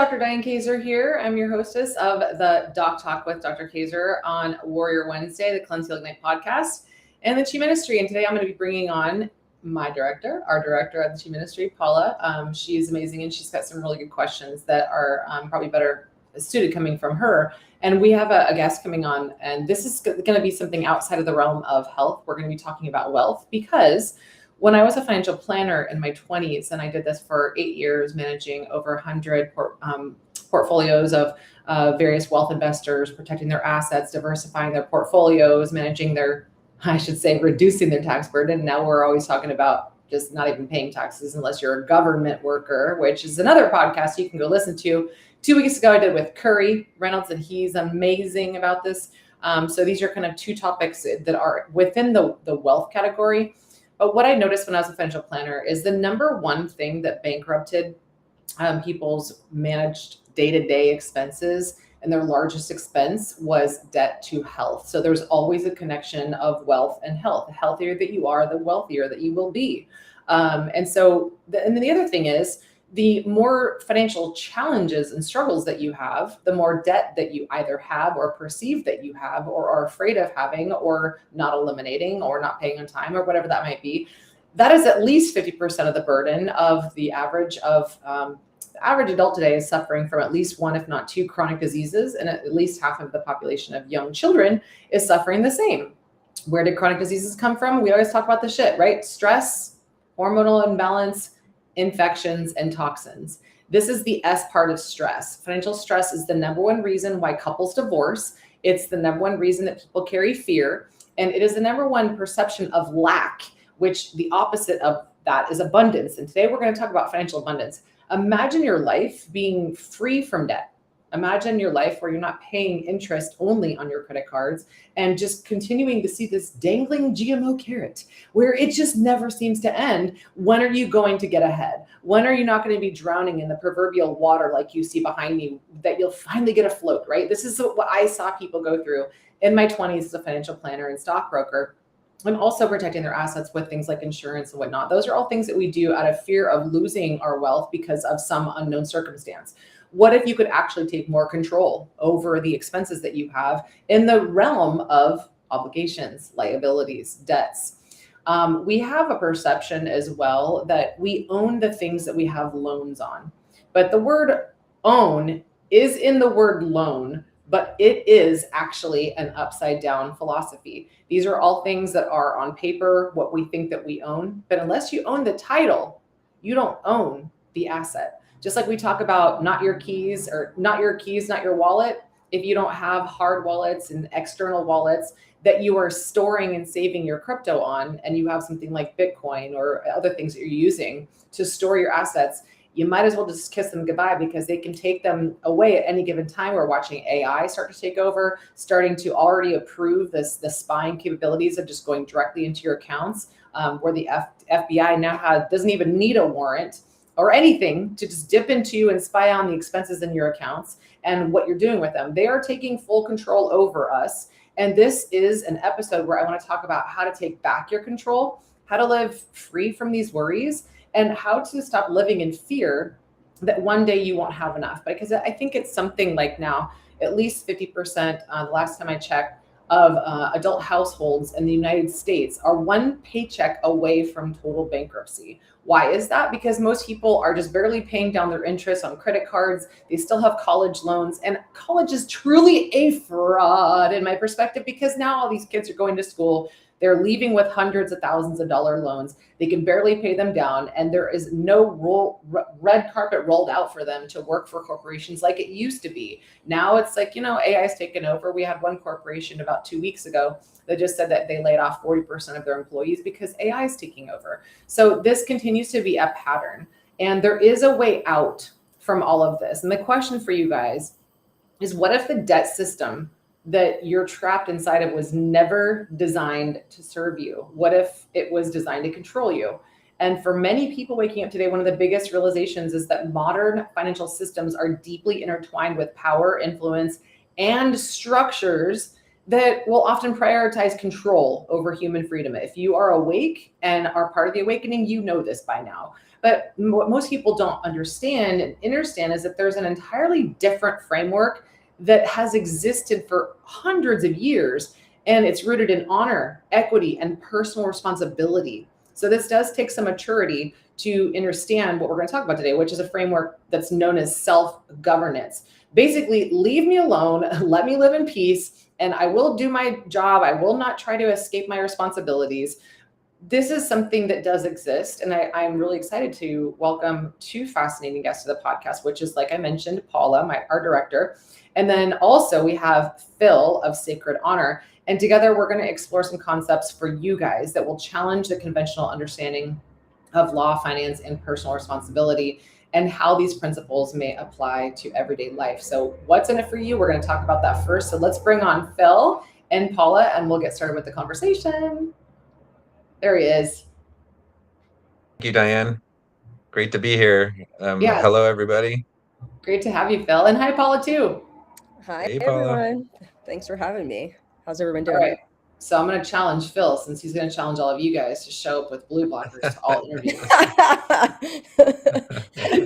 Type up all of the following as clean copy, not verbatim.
Dr. Diane Kazer here. I'm your hostess of the Doc Talk with Dr. Kazer on Warrior Wednesday, the Cleanse Heal Ignite podcast, and the Chi Ministry. And today I'm going to be bringing on our director of the Chi Ministry, Paula. She's amazing, and she's got some really good questions that are probably better suited coming from her. And we have a guest coming on, and this is going to be something outside of the realm of health. We're going to be talking about wealth, because when I was a financial planner in my 20s, and I did this for 8 years, managing over 100 portfolios of various wealth investors, protecting their assets, diversifying their portfolios, managing their, reducing their tax burden. Now we're always talking about just not even paying taxes unless you're a government worker, which is another podcast you can go listen to. 2 weeks ago, I did with Curry Reynolds, and he's amazing about this. So these are kind of two topics that are within the wealth category. But what I noticed when I was a financial planner is the number one thing that bankrupted people's managed day-to-day expenses, and their largest expense was debt to health. So there's always a connection of wealth and health. The healthier that you are, the wealthier that you will be. And then the other thing is, the more financial challenges and struggles that you have, the more debt that you either have or perceive that you have or are afraid of having or not eliminating or not paying on time or whatever that might be. That is at least 50% of the burden of the average of the average adult today is suffering from at least one, if not two, chronic diseases, and at least half of the population of young children is suffering the same. Where did chronic diseases come from? We always talk about the shit, right? Stress, hormonal imbalance, infections, and toxins. This is the S part of stress. Financial stress is the number one reason why couples divorce. It's the number one reason that people carry fear. And it is the number one perception of lack, which the opposite of that is abundance. And today we're going to talk about financial abundance. Imagine your life being free from debt. Imagine your life where you're not paying interest only on your credit cards and just continuing to see this dangling GMO carrot where it just never seems to end. When are you going to get ahead? When are you not going to be drowning in the proverbial water like you see behind me, that you'll finally get afloat, right? This is what I saw people go through in my 20s as a financial planner and stockbroker. And also protecting their assets with things like insurance and whatnot. Those are all things that we do out of fear of losing our wealth because of some unknown circumstance. What if you could actually take more control over the expenses that you have in the realm of obligations, liabilities, debts? We have a perception as well that we own the things that we have loans on. But the word own is in the word loan, but it is actually an upside down philosophy. These are all things that are on paper, what we think that we own. But unless you own the title, you don't own the asset. Just like we talk about not your keys, not your wallet. If you don't have hard wallets and external wallets that you are storing and saving your crypto on, and you have something like Bitcoin or other things that you're using to store your assets, you might as well just kiss them goodbye, because they can take them away at any given time. We're watching AI start to take over, starting to already approve the spying capabilities of just going directly into your accounts, where the FBI now doesn't even need a warrant or anything to just dip into and spy on the expenses in your accounts and what you're doing with them. They are taking full control over us. And this is an episode where I want to talk about how to take back your control, how to live free from these worries, and how to stop living in fear that one day you won't have enough. Because I think it's something like now, at least 50%, the last time I checked, of adult households in the United States are one paycheck away from total bankruptcy. Why is that? Because most people are just barely paying down their interest on credit cards. They still have college loans, and college is truly a fraud in my perspective, because now all these kids are going to school. They're leaving with hundreds of thousands of dollar loans. They can barely pay them down, and there is no red carpet rolled out for them to work for corporations like it used to be. Now it's like, AI is taken over. We had one corporation about 2 weeks ago that just said that they laid off 40% of their employees because AI is taking over. So this continues to be a pattern, and there is a way out from all of this. And the question for you guys is, what if the debt system that you're trapped inside of was never designed to serve you? What if it was designed to control you? And for many people waking up today, one of the biggest realizations is that modern financial systems are deeply intertwined with power, influence, and structures that will often prioritize control over human freedom. If you are awake and are part of the awakening, you know this by now. But what most people don't understand and understand is that there's an entirely different framework that has existed for hundreds of years, and it's rooted in honor, equity, and personal responsibility. So this does take some maturity to understand what we're going to talk about today, which is a framework that's known as self-governance. Basically, leave me alone, let me live in peace, and I will do my job. I will not try to escape my responsibilities. This is something that does exist, and I'm really excited to welcome two fascinating guests to the podcast, which is, like I mentioned, Paula, our director, and then also we have Phil of Sacred Honor. And together we're going to explore some concepts for you guys that will challenge the conventional understanding of law, finance, and personal responsibility, and how these principles may apply to everyday life. So what's in it for you? We're going to talk about that first. So let's bring on Phil and Paula, and we'll get started with the conversation. There he is. Thank you, Diane. Great to be here. Yes. Hello, everybody. Great to have you, Phil. And hi, Paula, too. Hi, Hey, Paula. everyone. Thanks for having me. How's everyone All doing? right. So I'm going to challenge Phil, since he's going to challenge all of you guys to show up with blue blockers to all interviews.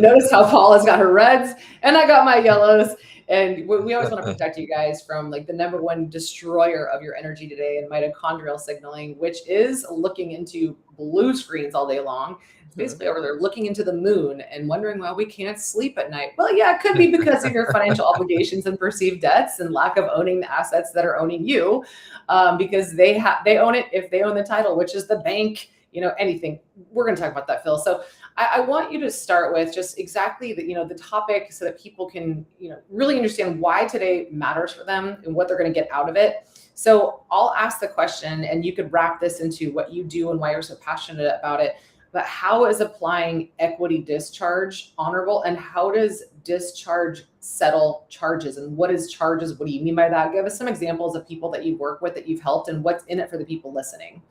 Notice how Paula's got her reds and I got my yellows. And we always want to protect you guys from like the number one destroyer of your energy today and mitochondrial signaling, which is looking into blue screens all day long. It's basically over there looking into the moon and wondering why we can't sleep at night. Well, yeah, it could be because of your financial obligations and perceived debts and lack of owning the assets that are owning you, because they own it if they own the title, which is the bank, anything. We're going to talk about that, Phil. So I want you to start with just exactly the topic, so that people can, really understand why today matters for them and what they're going to get out of it. So I'll ask the question, and you could wrap this into what you do and why you're so passionate about it. But how is applying equity discharge honorable, and how does discharge settle charges? And what is charges? What do you mean by that? Give us some examples of people that you work with, that you've helped, and what's in it for the people listening.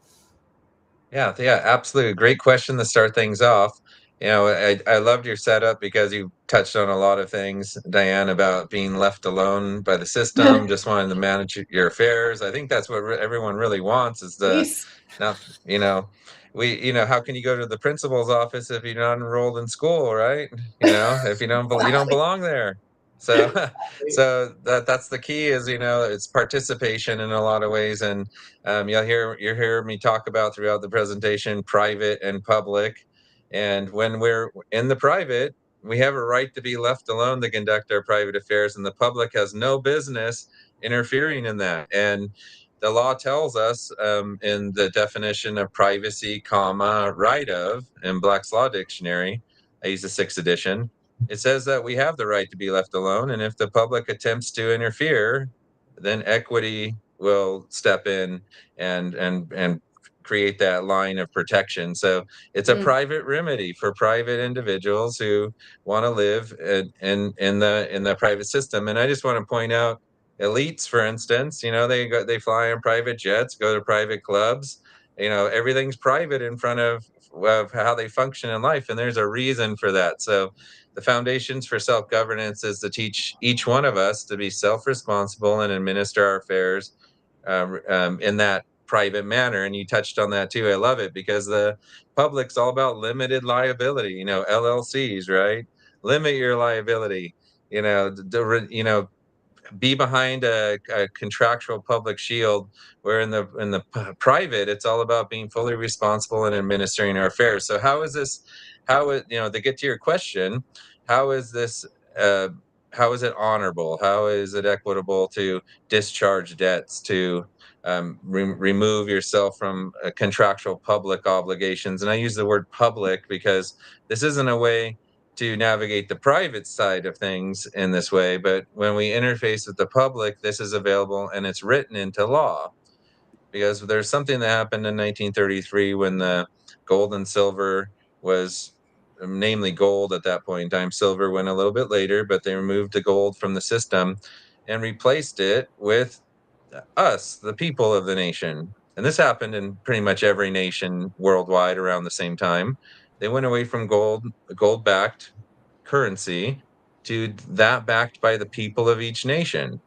Yeah, absolutely. Great question to start things off. I loved your setup because you touched on a lot of things, Diane, about being left alone by the system, just wanting to manage your affairs. I think that's what everyone really wants, is Please. not, how can you go to the principal's office if you're not enrolled in school, right? If you don't belong there. So, so that's the key, is, it's participation in a lot of ways. And you'll hear me talk about throughout the presentation, private and public. And when we're in the private, we have a right to be left alone to conduct our private affairs, and the public has no business interfering in that. And the law tells us, in the definition of privacy, right of, in Black's Law Dictionary, I use the 6th edition, it says that we have the right to be left alone. And if the public attempts to interfere, then equity will step in and create that line of protection. So it's a private remedy for private individuals who want to live in the private system. And I just want to point out, elites, for instance, they fly on private jets, go to private clubs. Everything's private in front of how they function in life, and there's a reason for that. So the foundations for self-governance is to teach each one of us to be self-responsible and administer our affairs in that private manner. And you touched on that too. I love it, because the public's all about limited liability, LLCs, right? Limit your liability, be behind a contractual public shield, where in the private, it's all about being fully responsible and administering our affairs. So to get to your question, how is this how is it honorable, how is it equitable to discharge debts, to remove yourself from contractual public obligations? And I use the word public because this isn't a way to navigate the private side of things in this way. But when we interface with the public, this is available, and it's written into law. Because there's something that happened in 1933 when the gold and silver was, namely gold at that point in time. Silver went a little bit later, but they removed the gold from the system and replaced it with us, the people of the nation. And this happened in pretty much every nation worldwide around the same time. They went away from gold-backed currency, to that backed by the people of each nation.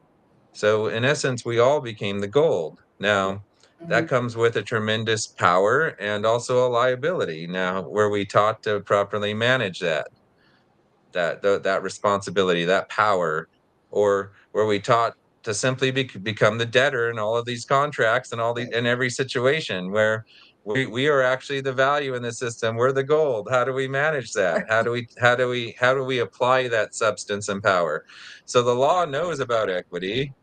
So in essence, we all became the gold. Now, that comes with a tremendous power and also a liability. Now, were we taught to properly manage that responsibility, that power, or were we taught to simply become the debtor in all of these contracts and in every situation where we are actually the value in the system? We're the gold. How do we manage that? How do we apply that substance and power? So the law knows about equity.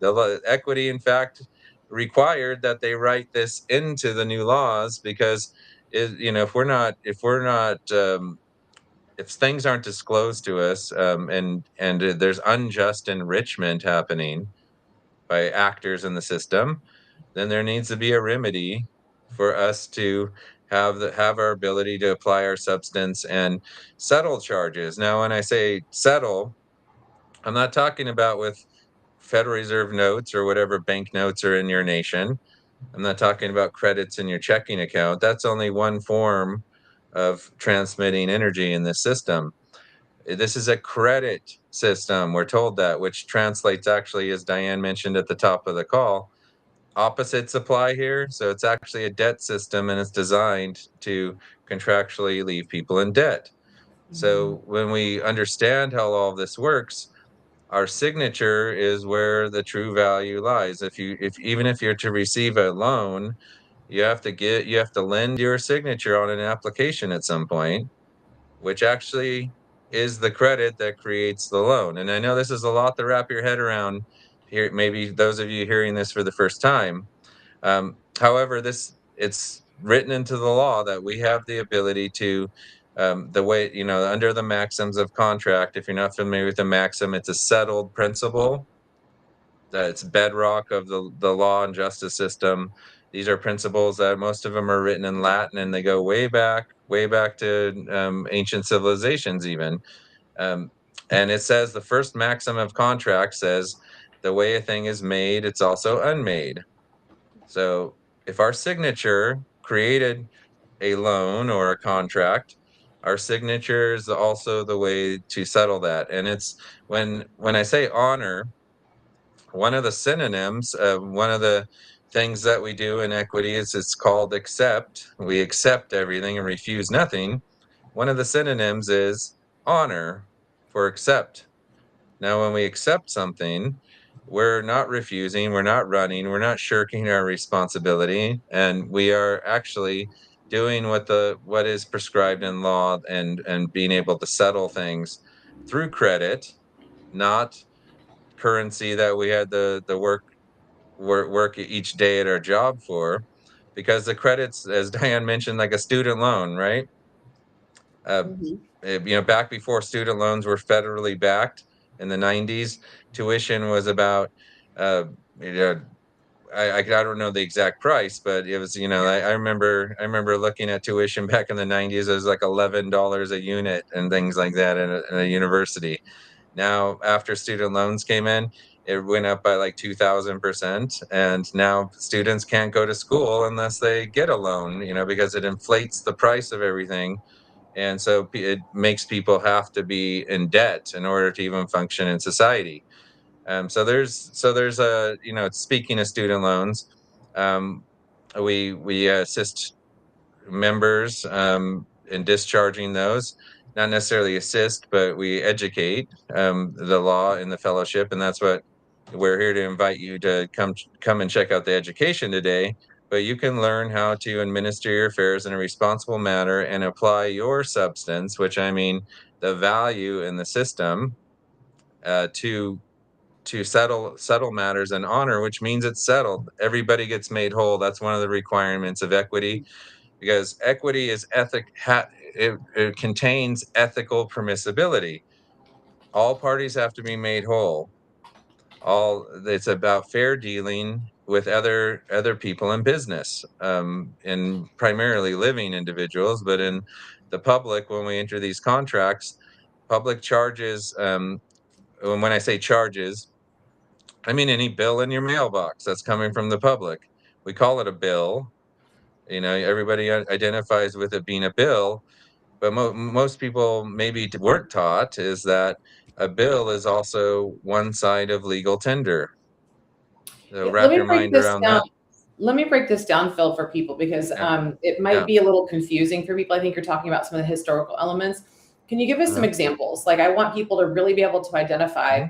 Equity, in fact, required that they write this into the new laws, because if things aren't disclosed to us, and there's unjust enrichment happening by actors in the system, then there needs to be a remedy for us to have our ability to apply our substance and settle charges. Now, when I say settle, I'm not talking about with Federal Reserve notes or whatever bank notes are in your nation. I'm not talking about credits in your checking account. That's only one form of transmitting energy in this system. This is a credit system. We're told that, which translates, actually, as Diane mentioned at the top of the call, opposites apply here. So it's actually a debt system, and it's designed to contractually leave people in debt. So when we understand how all of this works, our signature is where the true value lies. If you're to receive a loan, you have to lend your signature on an application at some point, which actually is the credit that creates the loan. And I know this is a lot to wrap your head around here, maybe those of you hearing this for the first time. However, it's written into the law that we have the ability to, the way, under the maxims of contract. If you're not familiar with the maxim, it's a settled principle that's bedrock of the law and justice system. These are principles that most of them are written in Latin, and they go way back to ancient civilizations even. Um, and it says the first maxim of contract says the way a thing is made, it's also unmade. So if our signature created a loan or a contract, our signature is also the way to settle that. And it's when I say honor, one of the synonyms, one of the things that we do in equity is it's called accept. We accept everything and refuse nothing. One of the synonyms is honor for accept. Now, when we accept something, we're not refusing, we're not running, we're not shirking our responsibility, and we are actually doing what is prescribed in law, and being able to settle things through credit, not currency that we had the work each day at our job for, because the credits, as Diane mentioned, like a student loan, right? Uh, Back before student loans were federally backed in the 90s, tuition was about, uh, you know, I don't know the exact price, but it was, I remember looking at tuition back in the 90s. It was like $11 a unit and things like that in a university. Now, after student loans came in, it went up by like 2,000%. And now students can't go to school unless they get a loan, because it inflates the price of everything. And so it makes people have to be in debt in order to even function in society. So there's speaking of student loans, um, we assist members in discharging those. Not necessarily assist, but we educate the law in the fellowship, and that's what we're here to invite you to come and check out the education today. But you can learn how to administer your affairs in a responsible manner and apply your substance, which I mean the value in the system, to settle matters and honor, which means it's settled. Everybody gets made whole. That's one of the requirements of equity, because equity is it contains ethical permissibility. All parties have to be made whole. It's about fair dealing with other people in business, and primarily living individuals. But in the public, when we enter these contracts, public charges, when I say charges, I mean any bill in your mailbox that's coming from the public. We call it a bill. Everybody identifies with it being a bill, but most people maybe weren't taught is that a bill is also one side of legal tender. So Yeah, let wrap me your break mind this around down. that. let me break this down, Phil, for people, because it might be a little confusing for people. I think you're talking about some of the historical elements. Can you give us some examples? Like, I want people to really be able to identify,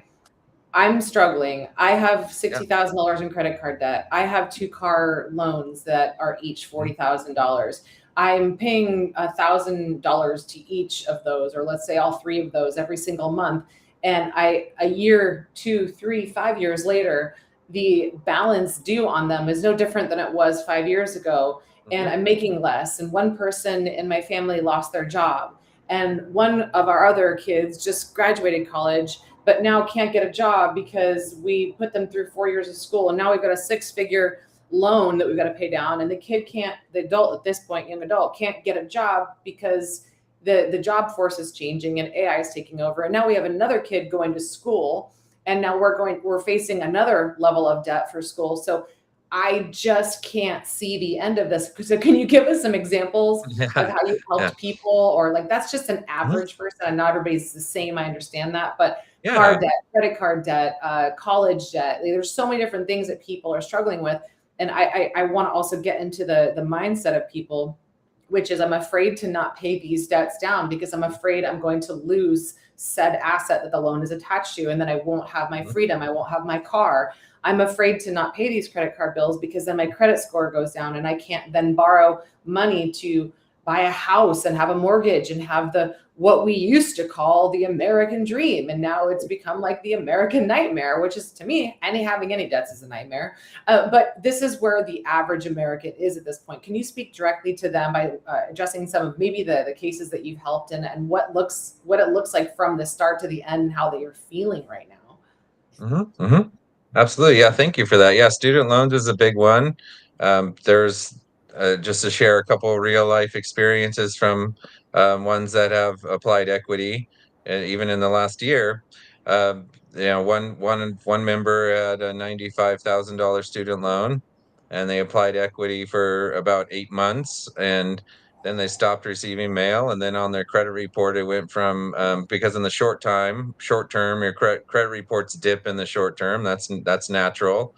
I'm struggling. I have $60,000 in credit card debt. I have 2 car loans that are each $40,000. I'm paying $1,000 to each of those, or let's say all 3 of those every single month. And a year, 2, 3, 5 years later, the balance due on them is no different than it was 5 years ago. And I'm making less. And one person in my family lost their job. And one of our other kids just graduated college, but now can't get a job because we put them through 4 years of school. And now we've got a 6-figure loan that we've got to pay down. And the kid can't, the adult at this point, young adult, can't get a job because the job force is changing and AI is taking over. And now we have another kid going to school, and now we're facing another level of debt for school. So I just can't see the end of this. So can you give us some examples of how you helped people? Or like, that's just an average person, and not everybody's the same. I understand that, but car debt, credit card debt, college debt. There's so many different things that people are struggling with. And I want to also get into the mindset of people, which is, I'm afraid to not pay these debts down because I'm afraid I'm going to lose said asset that the loan is attached to. And then I won't have my freedom. I won't have my car. I'm afraid to not pay these credit card bills because then my credit score goes down and I can't then borrow money to buy a house and have a mortgage and have what we used to call the American dream. And now it's become like the American nightmare, which is, to me, having any debts is a nightmare. But this is where the average American is at this point. Can you speak directly to them by addressing some of maybe the cases that you've helped and what it looks like from the start to the end, and how they are feeling right now? Absolutely. Yeah. Thank you for that. Yeah. Student loans is a big one. There's just to share a couple of real life experiences from ones that have applied equity, even in the last year. One member had a $95,000 student loan, and they applied equity for about 8 months, and then they stopped receiving mail. And then on their credit report, it went from because in the short term, your credit reports dip in the short term. That's natural,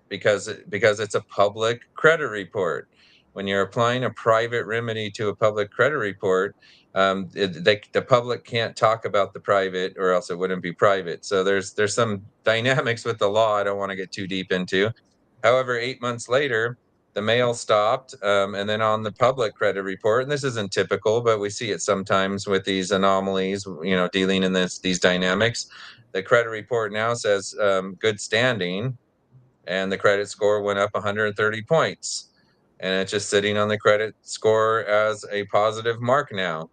because it's a public credit report. When you're applying a private remedy to a public credit report, the public can't talk about the private, or else it wouldn't be private. So there's some dynamics with the law I don't want to get too deep into. However, 8 months later, the mail stopped, and then on the public credit report, and this isn't typical, but we see it sometimes with these anomalies, dealing in these dynamics. The credit report now says good standing, and the credit score went up 130 points. And it's just sitting on the credit score as a positive mark now.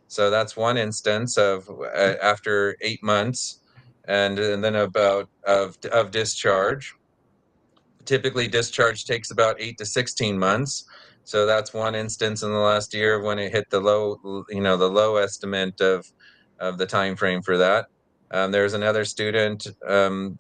So that's one instance of after 8 months, and then of discharge. Typically, discharge takes about 8 to 16 months. So that's one instance in the last year when it hit the low estimate of the time frame for that. There's another student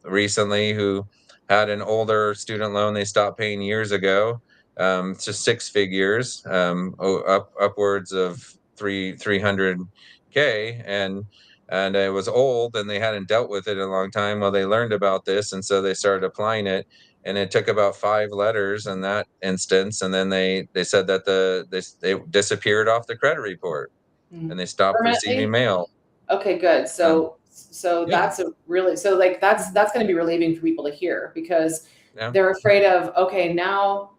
recently who had an older student loan they stopped paying years ago. It's just 6 figures, upwards of 300K, and it was old, and they hadn't dealt with it in a long time. Well, they learned about this, and so they started applying it, and it took about 5 letters in that instance, and then they said that they disappeared off the credit report, and they stopped receiving mail. Okay, good. So that's that's going to be relieving for people to hear, because they're afraid of, okay, now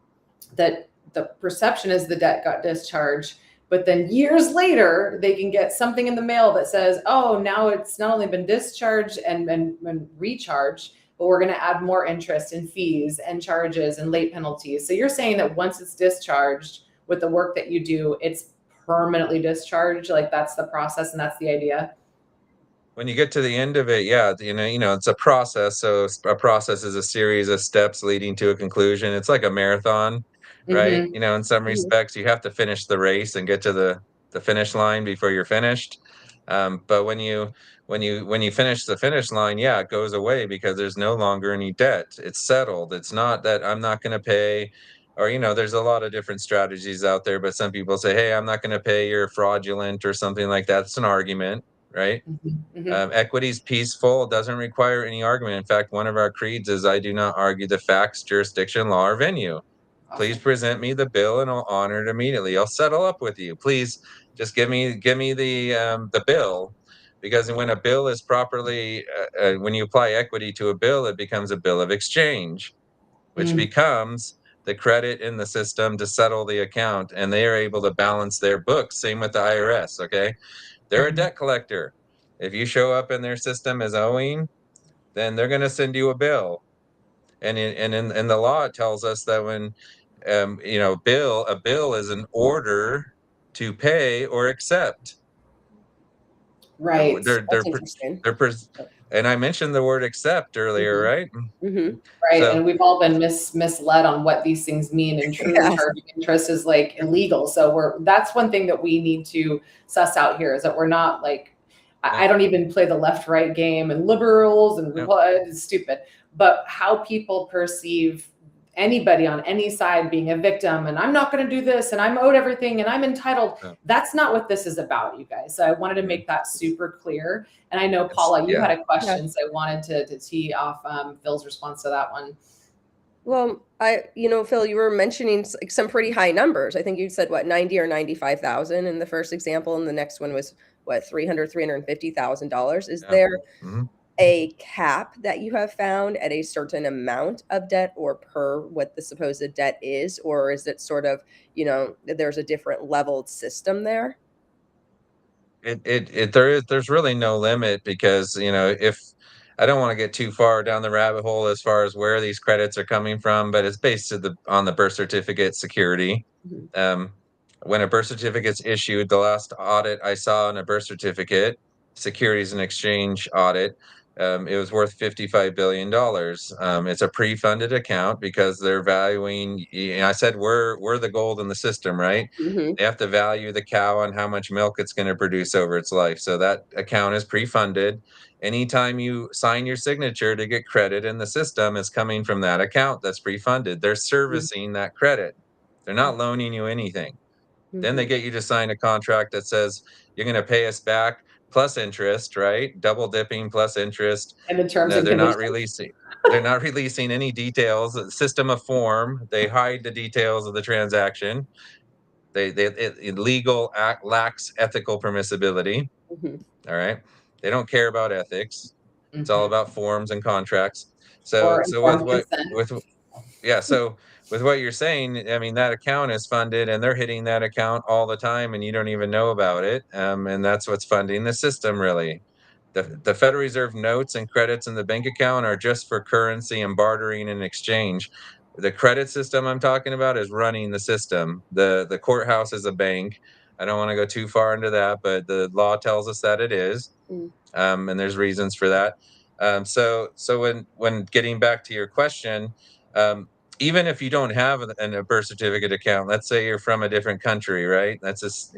that the perception is the debt got discharged, but then years later they can get something in the mail that says, oh, now it's not only been discharged and recharged, but we're going to add more interest and fees and charges and late penalties. So you're saying that once it's discharged with the work that you do, it's permanently discharged? Like, that's the process and that's the idea? When you get to the end of it, it's a process. So a process is a series of steps leading to a conclusion. It's like a marathon, right? In some respects, you have to finish the race and get to the finish line before you're finished. But when you finish the finish line, it goes away because there's no longer any debt. It's settled. It's not that I'm not going to pay, or there's a lot of different strategies out there. But some people say, hey, I'm not going to pay, you're fraudulent or something like that. It's an argument, right? Mm-hmm. Equity is peaceful, doesn't require any argument. In fact, one of our creeds is, I do not argue the facts, jurisdiction, law, or venue. Please present me the bill and I'll honor it immediately. I'll settle up with you. Please just give me the bill, because when a bill is properly, when you apply equity to a bill, it becomes a bill of exchange, which becomes the credit in the system to settle the account, and they are able to balance their books. Same with the IRS. Okay, they're a debt collector. If you show up in their system as owing, then they're going to send you a bill. And in the law, it tells us that when a bill is an order to pay or accept. Right. That's interesting. And I mentioned the word accept earlier, right? Mm-hmm. Right. So, and we've all been misled on what these things mean, and truly Yes. charging interest is like illegal. So that's one thing that we need to suss out here, is that we're not like, I don't even play the left right game and liberals and it's stupid, but how people perceive anybody on any side being a victim, and I'm not going to do this, and I'm owed everything, and I'm entitled. That's not what this is about, you guys. So I wanted to make that super clear. And I know, Paula, you had a question, so I wanted to tee off Phil's response to that one. Well, Phil, you were mentioning some pretty high numbers. I think you said 90 or 95,000 in the first example, and the next one was $350,000. Is there a cap that you have found at a certain amount of debt, or per what the supposed debt is, or is it sort of, there's a different leveled system there? There's really no limit, because if I don't want to get too far down the rabbit hole as far as where these credits are coming from, but it's based on the birth certificate security. When a birth certificate's issued, the last audit I saw on a birth certificate, Securities and Exchange audit, it was worth $55 billion. It's a pre-funded account because they're valuing. I said we're the gold in the system, right? They have to value the cow on how much milk it's going to produce over its life. So that account is pre-funded. Anytime you sign your signature to get credit in the system, it's coming from that account that's pre-funded. They're servicing that credit. They're not loaning you anything. Then they get you to sign a contract that says you're going to pay us back plus interest, right? Double dipping plus interest. And the terms and they're not conditions. they're not releasing any details. System of form. They hide the details of the transaction. Legal act lacks ethical permissibility. All right. They don't care about ethics. It's all about forms and contracts. So with what you're saying, I mean, that account is funded and they're hitting that account all the time and you don't even know about it. And that's what's funding the system, really. The Federal Reserve notes and credits in the bank account are just for currency and bartering and exchange. The credit system I'm talking about is running the system. The courthouse is a bank. I don't want to go too far into that, but the law tells us that it is. And there's reasons for that. So when getting back to your question, even if you don't have a birth certificate account, let's say you're from a different country, right? That's just,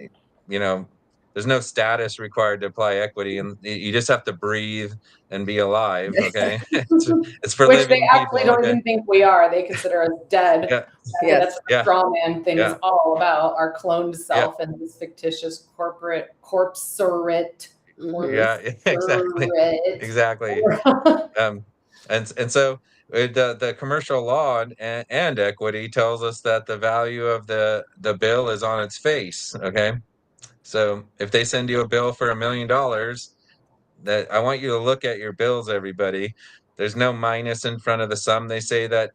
there's no status required to apply equity, and you just have to breathe and be alive. Okay, it's for which living they people. absolutely don't even think we are. They consider us dead. That's what the straw man thing is all about. Our cloned self and this fictitious corporate corpsorate. Exactly. And so the commercial law and equity tells us that the value of the bill is on its face. Okay, so if they send you a bill for $1 million, that I want you to look at your bills, everybody. There's no minus in front of the sum they say that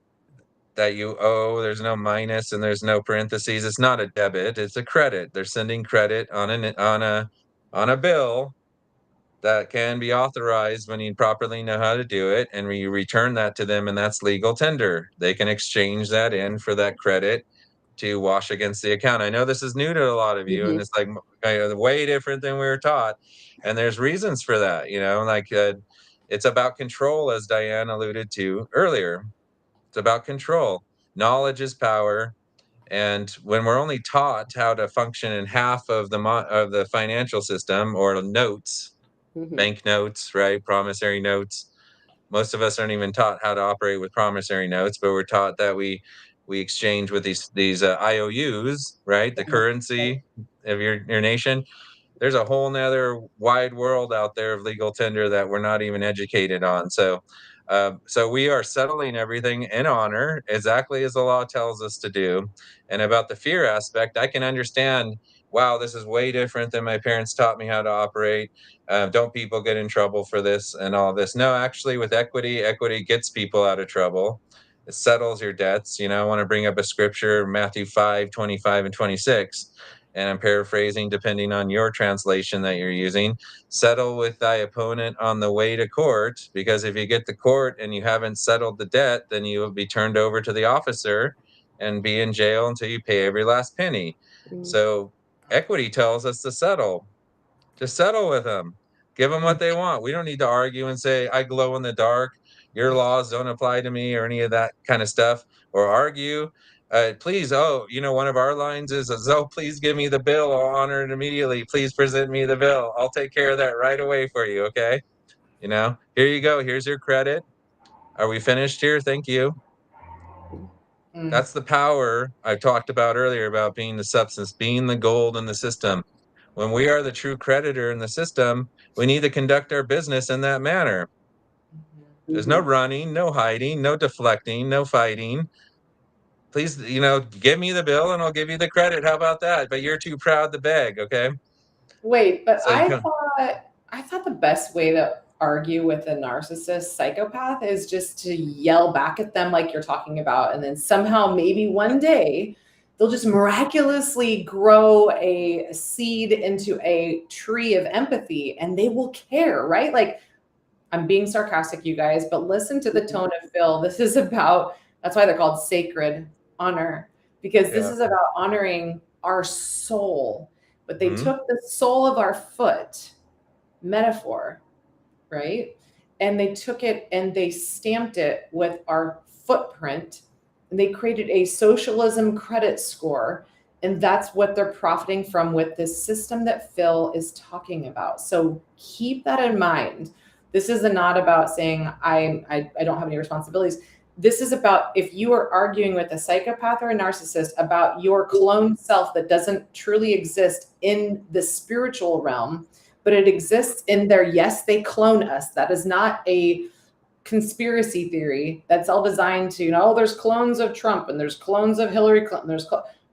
you owe. There's no minus and there's no parentheses. It's not a debit, it's a credit. They're sending credit on a bill that can be authorized when you properly know how to do it, and when you return that to them, and that's legal tender. They can exchange that in for that credit to wash against the account. I know this is new to a lot of you, and it's like way different than we were taught, and there's reasons for that. It's about control, as Diane alluded to earlier. It's about control. Knowledge is power. And when we're only taught how to function in half of the financial system, or notes, bank notes, right? Promissory notes. Most of us aren't even taught how to operate with promissory notes, but we're taught that we exchange with these IOUs, right? The currency of your nation. there's a whole nother wide world out there of legal tender that we're not even educated on. So we are settling everything in honor, exactly as the law tells us to do. And about the fear aspect, I can understand, wow, this is way different than my parents taught me how to operate. Don't people get in trouble for this and all this? No, actually, with equity gets people out of trouble. It settles your debts. I want to bring up a scripture, Matthew 5:25 and 26. And I'm paraphrasing depending on your translation that you're using. Settle with thy opponent on the way to court, because if you get to court and you haven't settled the debt, then you will be turned over to the officer and be in jail until you pay every last penny. Mm. So equity tells us to settle. Just settle with them. Give them what they want. We don't need to argue and say, I glow in the dark. Your laws don't apply to me, or any of that kind of stuff, or argue. Please, one of our lines is, oh, please give me the bill. I'll honor it immediately. Please present me the bill. I'll take care of that right away for you. Okay. Here you go. Here's your credit. Are we finished here? Thank you. Mm. That's the power I talked about earlier about being the substance, being the gold in the system. When we are the true creditor in the system, we need to conduct our business in that manner. There's no running, no hiding, no deflecting, no fighting. Please, give me the bill and I'll give you the credit. How about that? But you're too proud to beg, okay? Wait, but So you can, I thought the best way to argue with a narcissist psychopath is just to yell back at them like you're talking about, and then somehow maybe one day they'll just miraculously grow a seed into a tree of empathy and they will care, right? Like, I'm being sarcastic, you guys, but listen to the tone of Phil. This is about, that's why they're called sacred honor, because this is about honoring our soul. But they took the sole of our foot, metaphor, right? And they took it and they stamped it with our footprint. And they created a socialism credit score. And that's what they're profiting from with this system that Phil is talking about. So keep that in mind. This is not about saying I don't have any responsibilities. This is about, if you are arguing with a psychopath or a narcissist about your clone self that doesn't truly exist in the spiritual realm, but it exists in their, yes, they clone us. That is not a conspiracy theory. That's all designed to, there's clones of Trump and there's clones of Hillary Clinton.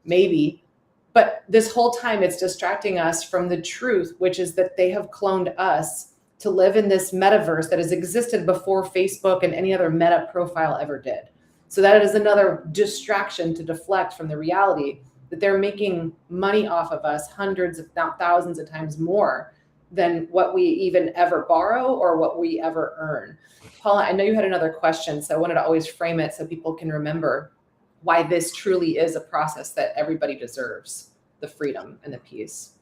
Maybe. But this whole time it's distracting us from the truth, which is that they have cloned us to live in this metaverse that has existed before Facebook and any other meta profile ever did. So that is another distraction to deflect from the reality that they're making money off of us hundreds, if not thousands of times more than what we even ever borrow or what we ever earn. Paula, I know you had another question, so I wanted to always frame it so people can remember why this truly is a process that everybody deserves, the freedom and the peace.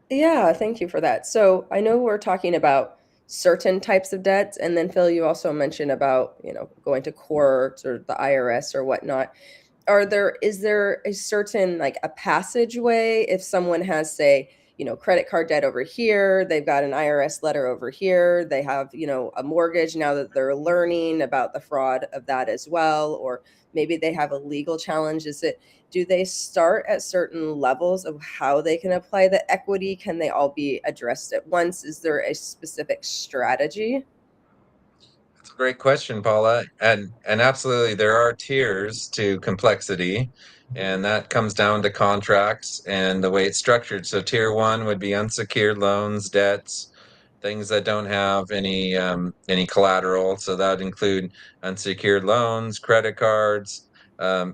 Yeah, thank you for that. So I know we're talking about certain types of debts, and then Phil, you also mentioned about, going to court or the IRS or whatnot. Is there a certain, like, a passageway if someone has, say, credit card debt over here, they've got an IRS letter over here, they have, a mortgage now that they're learning about the fraud of that as well, or maybe they have a legal challenge. Do they start at certain levels of how they can apply the equity? Can they all be addressed at once? Is there a specific strategy? That's a great question, Paula. And absolutely, there are tiers to complexity, and that comes down to contracts and the way it's structured. So tier one would be unsecured loans, debts, things that don't have any collateral. So that would include unsecured loans, credit cards,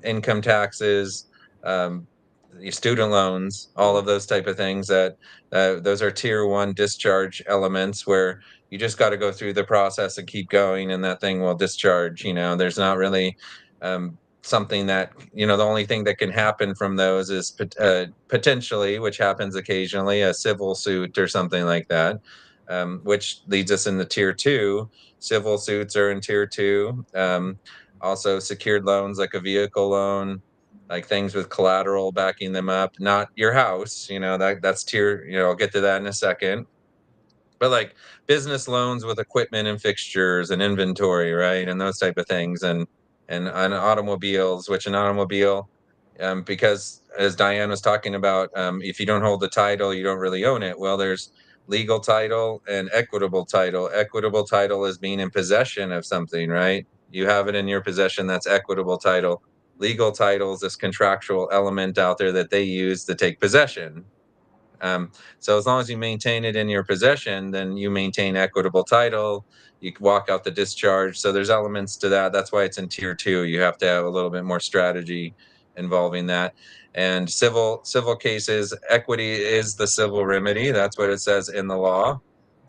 income taxes, your student loans, all of those type of things. Those are tier one discharge elements where you just got to go through the process and keep going, and that thing will discharge. There's not really something that, the only thing that can happen from those is potentially, which happens occasionally, a civil suit or something like that, which leads us into tier two. Civil suits are in tier two. Also secured loans like a vehicle loan, like things with collateral backing them up, not your house, that's tier, I'll get to that in a second. But like business loans with equipment and fixtures and inventory, right? And those type of things. And automobiles, which an automobile, because as Diane was talking about, if you don't hold the title, you don't really own it. Well, there's legal title and equitable title. Equitable title is being in possession of something, right? You have it in your possession. That's equitable title. Legal title is this contractual element out there that they use to take possession. So as long as you maintain it in your possession, then you maintain equitable title. You can walk out the discharge. So there's elements to that. That's why it's in tier 2. You have to have a little bit more strategy involving that. And civil cases, equity is the civil remedy. That's what it says in the law.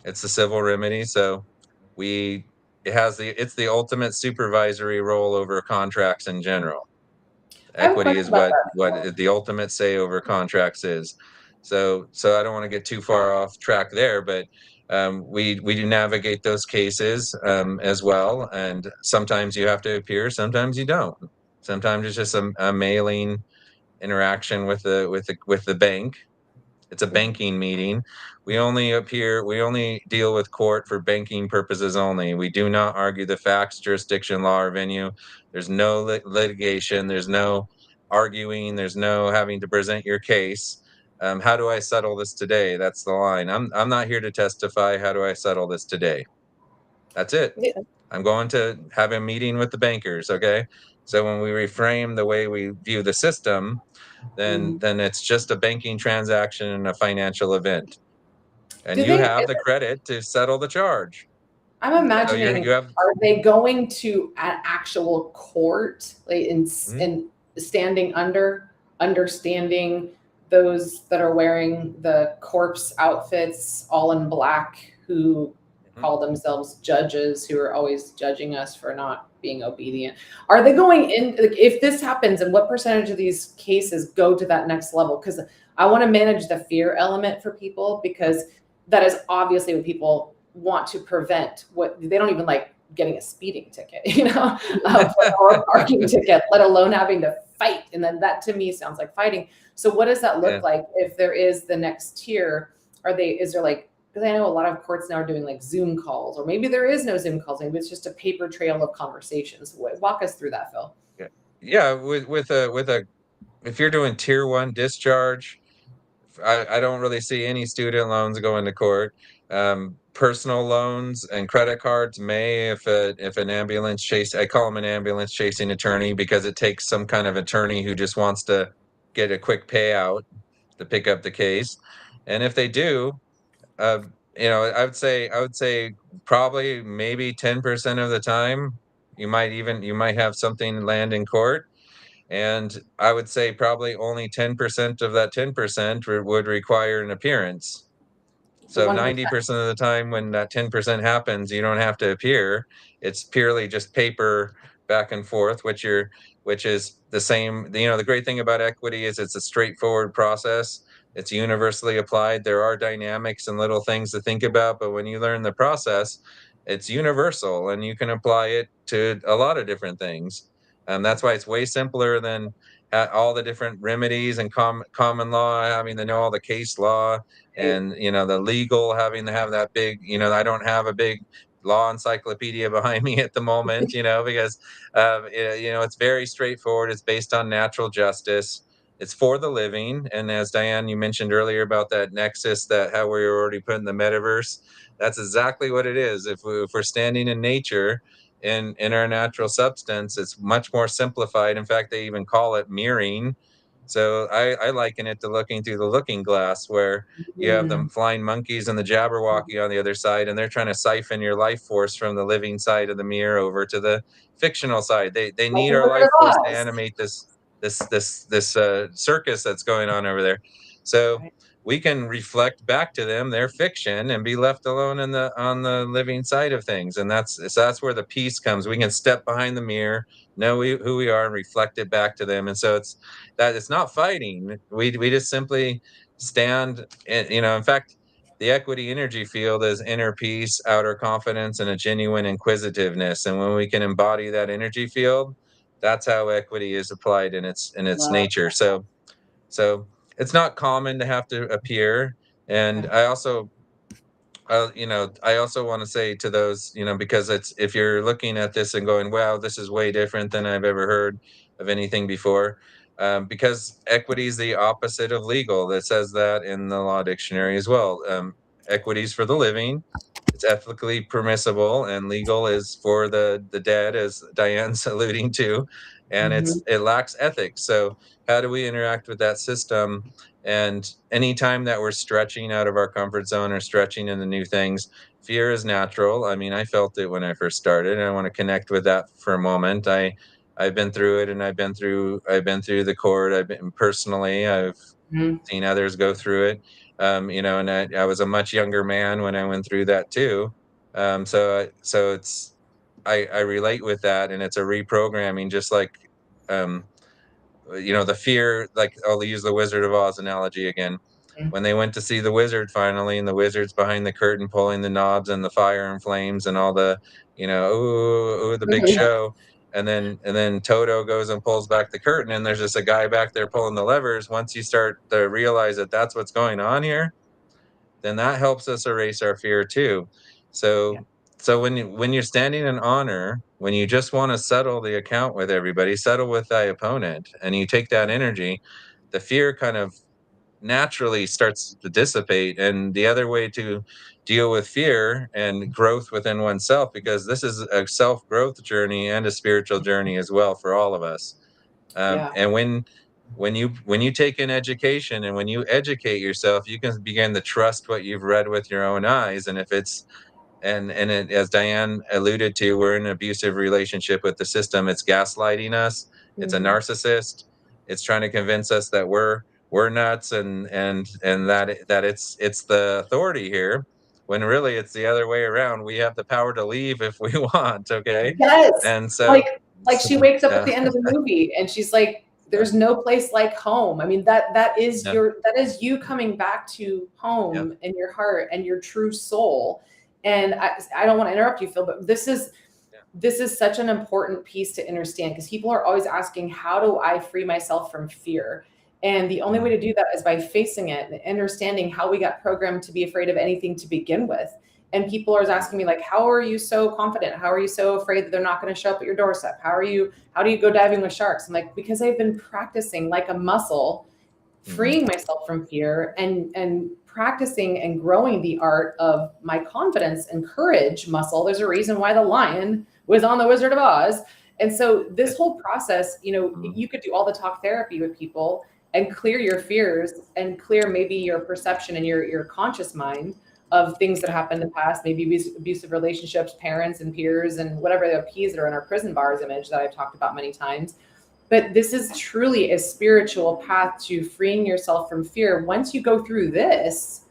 It's the civil remedy. So it's the ultimate supervisory role over contracts in general. I have a Equity question is about what that. the ultimate say over contracts is. So I don't want to get too far off track there, but we do navigate those cases as well, and sometimes you have to appear, sometimes you don't. Sometimes it's just a mailing interaction with the bank. It's a banking meeting. We only deal with court for banking purposes only. We do not argue the facts, jurisdiction, law, or venue. There's no litigation. There's no arguing. There's no having to present your case. How do I settle this today? That's the line. I'm not here to testify. How do I settle this today? That's it. Yeah. I'm going to have a meeting with the bankers. Okay. So when we reframe the way we view the system, then it's just a banking transaction and a financial event, and Do you they? have the credit to settle the charge. I'm So imagining, you have are they going to an actual court, like Mhm. in standing understanding those that are wearing the corpse outfits, all in black, who call themselves judges, who are always judging us for not being obedient? Are they going in? Like, if this happens, and what percentage of these cases go to that next level? Because I want to manage the fear element for people, because that is obviously what people want to prevent. What they don't even like getting a speeding ticket, or a parking ticket, let alone having to fight. And then that to me sounds like fighting. So what does that look Yeah. like if there is the next tier? Is there like, because I know a lot of courts now are doing like Zoom calls, or maybe there is no Zoom calls. Maybe it's just a paper trail of conversations. Walk us through that, Phil. Yeah, with a if you're doing tier 1 discharge, I don't really see any student loans going to court. Personal loans and credit cards may, if an ambulance chase, I call them an ambulance chasing attorney, because it takes some kind of attorney who just wants to get a quick payout to pick up the case. And if they do, uh, I would say probably maybe 10% of the time you might have something land in court. And I would say probably only 10% of that 10% would require an appearance. So 1%. 90% of the time when that 10% happens, you don't have to appear. It's purely just paper back and forth, which is the same. The great thing about equity is it's a straightforward process. It's universally applied. There are dynamics and little things to think about, but when you learn the process, it's universal and you can apply it to a lot of different things. That's why it's way simpler than all the different remedies and common law, having to know all the case law, and the legal, having to have that big. I don't have a big law encyclopedia behind me at the moment, because it's very straightforward. It's based on natural justice. It's for the living, and as Diane, you mentioned earlier about that nexus, that how we're already put in the metaverse, that's exactly what it is. If we're standing in nature, in our natural substance, it's much more simplified. In fact, they even call it mirroring. So I liken it to looking through the looking glass, where you have the flying monkeys and the Jabberwocky on the other side, and they're trying to siphon your life force from the living side of the mirror over to the fictional side. They Like need in our Wizard life of force to Oz. animate this circus that's going on over there. So Right. we can reflect back to them their fiction and be left alone on the living side of things. And that's where the peace comes. We can step behind the mirror, know who we are, and reflect it back to them. And so it's not fighting. We just simply stand. In fact, the equity energy field is inner peace, outer confidence, and a genuine inquisitiveness. And when we can embody that energy field, that's how equity is applied in its Love. nature. So it's not common to have to appear. And Okay. I also want to say to those, because if you're looking at this and going, wow, this is way different than I've ever heard of anything before. because equity is the opposite of legal. That says that in the law dictionary as well. Equity is for the living. It's ethically permissible, and legal is for the dead, as Diane's alluding to, and it lacks ethics. So how do we interact with that system? And anytime that we're stretching out of our comfort zone or stretching into new things, fear is natural. I mean, I felt it when I first started, and I want to connect with that for a moment. I've been through it, and I've been through the court. I've seen others go through it. And I was a much younger man when I went through that too. So I relate with that, and it's a reprogramming, just like um, the fear. Like, I'll use the Wizard of Oz analogy again. When they went to see the wizard finally, and the wizard's behind the curtain pulling the knobs, and the fire and flames and all the, ooh, the big show. And then Toto goes and pulls back the curtain, and there's just a guy back there pulling the levers. Once you start to realize that that's what's going on here, then that helps us erase our fear too. So when you're standing in honor, when you just want to settle the account with everybody, settle with thy opponent, and you take that energy, the fear kind of naturally starts to dissipate. And the other way to deal with fear and growth within oneself, because this is a self-growth journey and a spiritual journey as well for all of us. And when you take in education, and when you educate yourself, you can begin to trust what you've read with your own eyes. And if it's and it, as Diane alluded to, we're in an abusive relationship with the system. It's gaslighting us. It's a narcissist. It's trying to convince us that we're nuts, and that it's the authority here, when really it's the other way around. We have the power to leave if we want. Okay. Yes. And so Like she wakes up at yeah, the end of the movie and she's like, there's no place like home. I mean, that is yeah, that is you coming back to yeah. home in your heart and your true soul. And I don't want to interrupt you, Phil, but this is such an important piece to understand, because people are always asking, how do I free myself from fear? And the only way to do that is by facing it and understanding how we got programmed to be afraid of anything to begin with. And people are asking me, like, how are you so confident? How are you so afraid that they're not going to show up at your doorstep? How do you go diving with sharks? I'm like, because I've been practicing like a muscle, freeing myself from fear, and practicing and growing the art of my confidence and courage muscle. There's a reason why the lion was on the Wizard of Oz. And so this whole process, you could do all the talk therapy with people and clear your fears and clear maybe your perception and your conscious mind of things that happened in the past, maybe abusive relationships, parents and peers, and whatever the P's that are in our prison bars image that I've talked about many times. But this is truly a spiritual path to freeing yourself from fear. Once you go through this,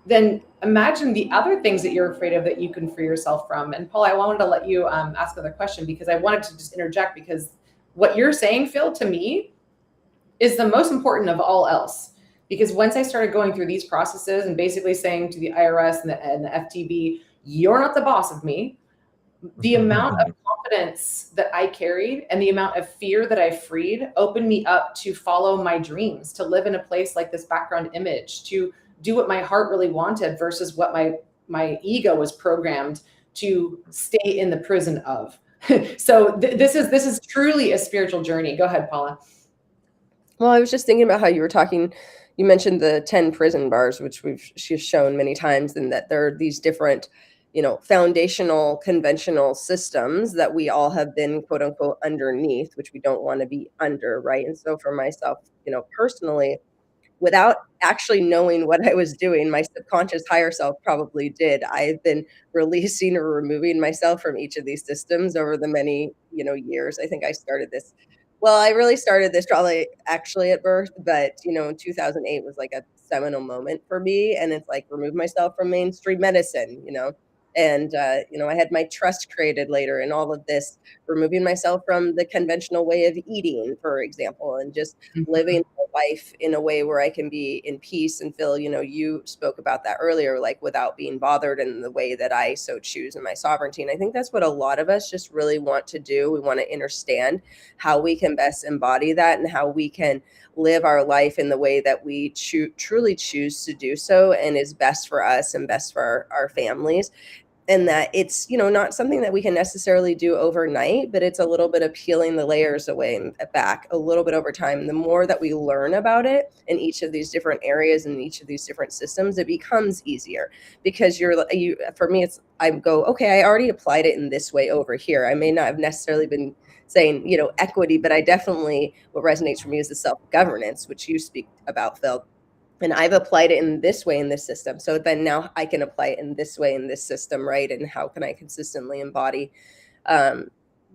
then imagine the other things that you're afraid of that you can free yourself from. And Paul, I wanted to let you ask another question, because I wanted to just interject, because what you're saying, Phil, to me is the most important of all else. Because once I started going through these processes and basically saying to the IRS and the FTB, you're not the boss of me, the amount of confidence that I carried and the amount of fear that I freed opened me up to follow my dreams, to live in a place like this background image, to do what my heart really wanted versus what my ego was programmed to stay in the prison of. So this is truly a spiritual journey. Go ahead, Paula. Well, I was just thinking about how you were talking. You mentioned the 10 prison bars, which she's shown many times, and that there are these different, foundational conventional systems that we all have been, quote unquote, underneath, which we don't want to be under, right? And so for myself, personally, without actually knowing what I was doing, my subconscious higher self probably did. I've been releasing or removing myself from each of these systems over the many, years. I think I started this. Well, I really started this probably actually at birth, but in 2008 was like a seminal moment for me. And it's like remove myself from mainstream medicine, and I had my trust created later and all of this, removing myself from the conventional way of eating, for example, and just living life in a way where I can be in peace and feel, you spoke about that earlier, like without being bothered in the way that I so choose in my sovereignty. And I think that's what a lot of us just really want to do. We want to understand how we can best embody that and how we can live our life in the way that we truly choose to do so and is best for us and best for our families. and that it's, not something that we can necessarily do overnight, but it's a little bit of peeling the layers away and back a little bit over time. The more that we learn about it in each of these different areas and each of these different systems, it becomes easier, because for me, I go, okay, I already applied it in this way over here. I may not have necessarily been saying, equity, but I definitely, what resonates for me is the self-governance, which you speak about, Phil. And I've applied it in this way in this system. So then now I can apply it in this way in this system, right? And how can I consistently embody um,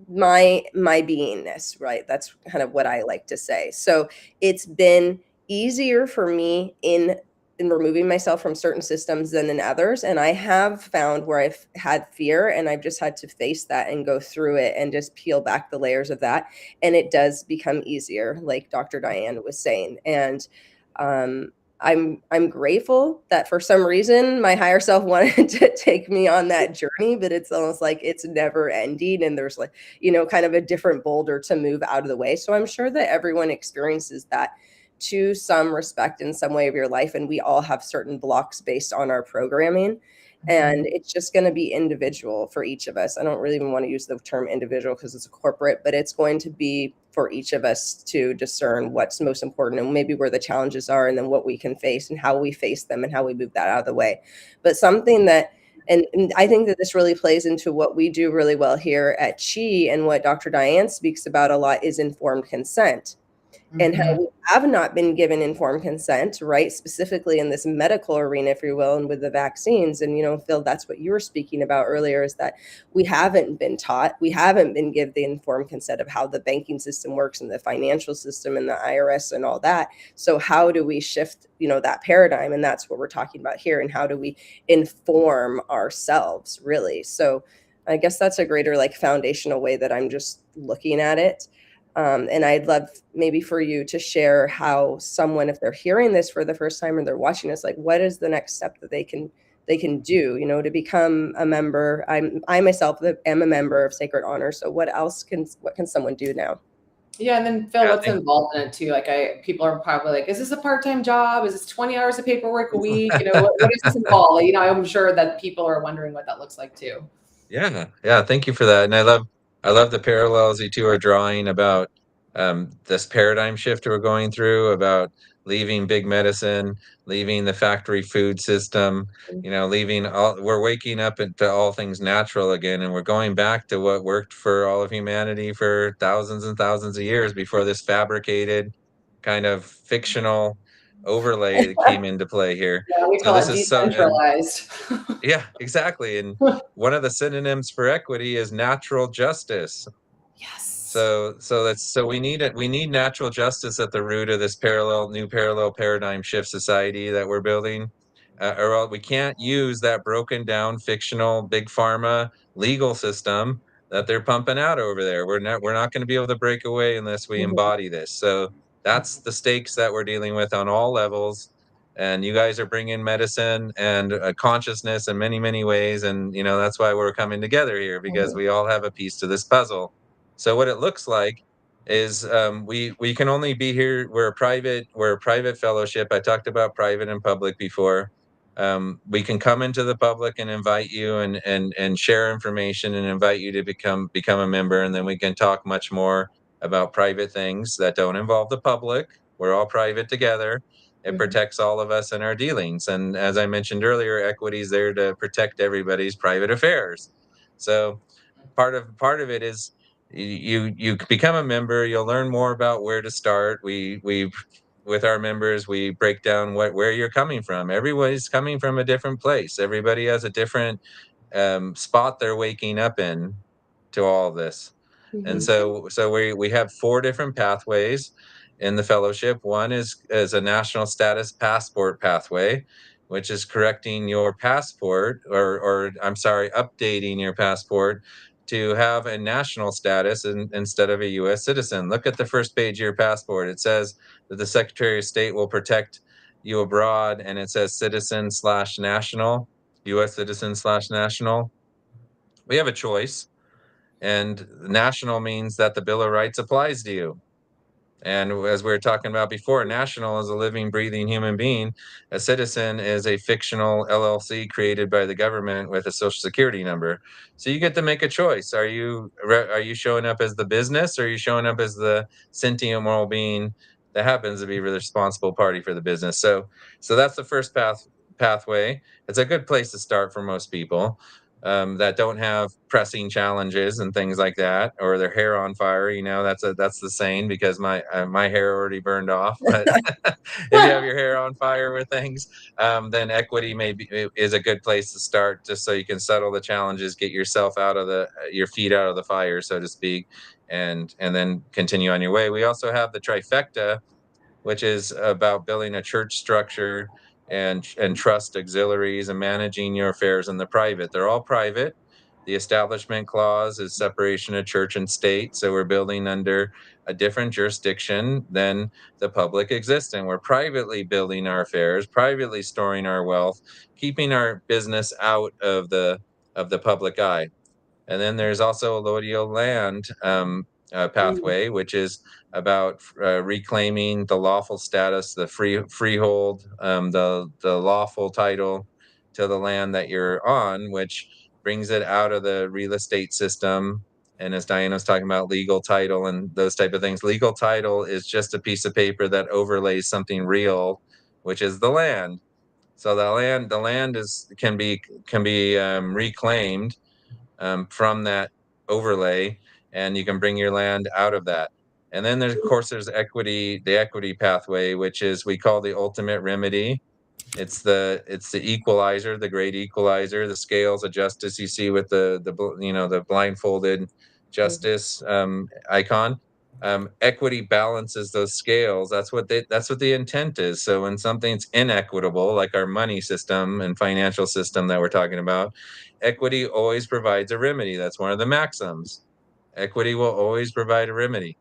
my beingness, right? That's kind of what I like to say. So it's been easier for me in removing myself from certain systems than in others. And I have found where I've had fear, and I've just had to face that and go through it and just peel back the layers of that. And it does become easier, like Dr. Diane was saying. And I'm grateful that for some reason my higher self wanted to take me on that journey, but it's almost like it's never ending, and there's like, kind of a different boulder to move out of the way. So I'm sure that everyone experiences that to some respect in some way of your life, and we all have certain blocks based on our programming. And it's just going to be individual for each of us. I don't really even want to use the term individual because it's a corporate, but it's going to be for each of us to discern what's most important and maybe where the challenges are, and then what we can face and how we face them and how we move that out of the way. But something that, and I think that this really plays into what we do really well here at Chi, and what Dr. Diane speaks about a lot, is informed consent. And how we have not been given informed consent, right? Specifically in this medical arena, if you will, and with the vaccines. And, Phil, that's what you were speaking about earlier, is that we haven't been taught, we haven't been given the informed consent of how the banking system works and the financial system and the IRS and all that. So how do we shift, that paradigm? And that's what we're talking about here. And how do we inform ourselves, really? So I guess that's a greater, like, foundational way that I'm just looking at it. And I'd love maybe for you to share how someone, if they're hearing this for the first time or they're watching this, like, what is the next step that they can do, to become a member. I myself am a member of Sacred Honor. So what can someone do now? Yeah, and then Phil, what's involved in it too? Like, people are probably like, is this a part-time job? Is this 20 hours of paperwork a week? What does this involve? I'm sure that people are wondering what that looks like too. Yeah. Thank you for that. And I love the parallels you two are drawing about this paradigm shift we're going through, about leaving big medicine, leaving the factory food system, we're waking up into all things natural again, and we're going back to what worked for all of humanity for thousands and thousands of years before this fabricated kind of fictional overlay that came into play here. Yeah, we call it decentralized. Yeah, exactly. And one of the synonyms for equity is natural justice. Yes. So we need natural justice at the root of this new parallel paradigm shift society that we're building. Or we can't use that broken down fictional big pharma legal system that they're pumping out over there. We're not going to be able to break away unless we embody this. So that's the stakes that we're dealing with on all levels. And you guys are bringing medicine and consciousness in many, many ways. And, that's why we're coming together here, because we all have a piece to this puzzle. So what it looks like is we can only be here. We're a private fellowship. I talked about private and public before. We can come into the public and invite you and share information and invite you to become a member. And then we can talk much more about private things that don't involve the public. We're all private together. It protects all of us in our dealings. And as I mentioned earlier, equity is there to protect everybody's private affairs. So part of it is you become a member. You'll learn more about where to start. We with our members, we break down where you're coming from. Everybody's coming from a different place. Everybody has a different spot they're waking up in to all of this. And so we have 4 different pathways in the fellowship. One is a national status passport pathway, which is correcting your passport, or I'm sorry, updating your passport to have a national status instead of a U.S. citizen. Look at the first page of your passport. It says that the Secretary of State will protect you abroad, and it says citizen/national, U.S. citizen/national. We have a choice, and national means that the Bill of Rights applies to you. And as we were talking about before, national is a living, breathing human being. A citizen is a fictional LLC created by the government with a social security number. So you get to make a choice. Are you showing up as the business, or are you showing up as the sentient moral being that happens to be the responsible party for the business? So that's the first pathway. It's a good place to start for most people that don't have pressing challenges and things like that, or their hair on fire. That's the saying, because my hair already burned off. But if you have your hair on fire with things, then equity is a good place to start, just so you can settle the challenges, get yourself out of your feet out of the fire, so to speak, and then continue on your way. We also have the trifecta, which is about building a church structure and trust auxiliaries and managing your affairs in the private. They're all private. The establishment clause is separation of church and state. So we're building under a different jurisdiction than the public exists in. We're privately building our affairs, privately storing our wealth, keeping our business out of the public eye. And then there's also allodial land pathway, which is about reclaiming the lawful status, the freehold, the lawful title to the land that you're on, which brings it out of the real estate system. And as Diana was talking about, legal title and those type of things, legal title is just a piece of paper that overlays something real, which is the land. So the land can be reclaimed from that overlay, and you can bring your land out of that. And then there's, of course, there's the equity pathway, which is, we call the ultimate remedy. It's the equalizer, the great equalizer, the scales of justice you see with the blindfolded justice icon. Equity balances those scales. That's what the intent is. So when something's inequitable, like our money system and financial system that we're talking about, equity always provides a remedy. That's one of the maxims. Equity will always provide a remedy.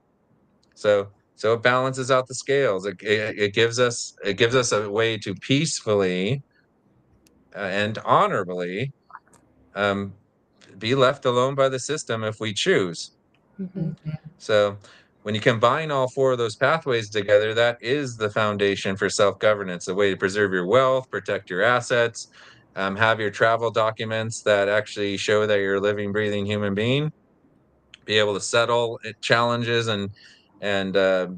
So it balances out the scales. It gives us a way to peacefully and honorably um, be left alone by the system if we choose. So when you combine all four of those pathways together, that is the foundation for self-governance, a way to preserve your wealth, protect your assets, have your travel documents that actually show that you're a living, breathing human being, be able to settle challenges and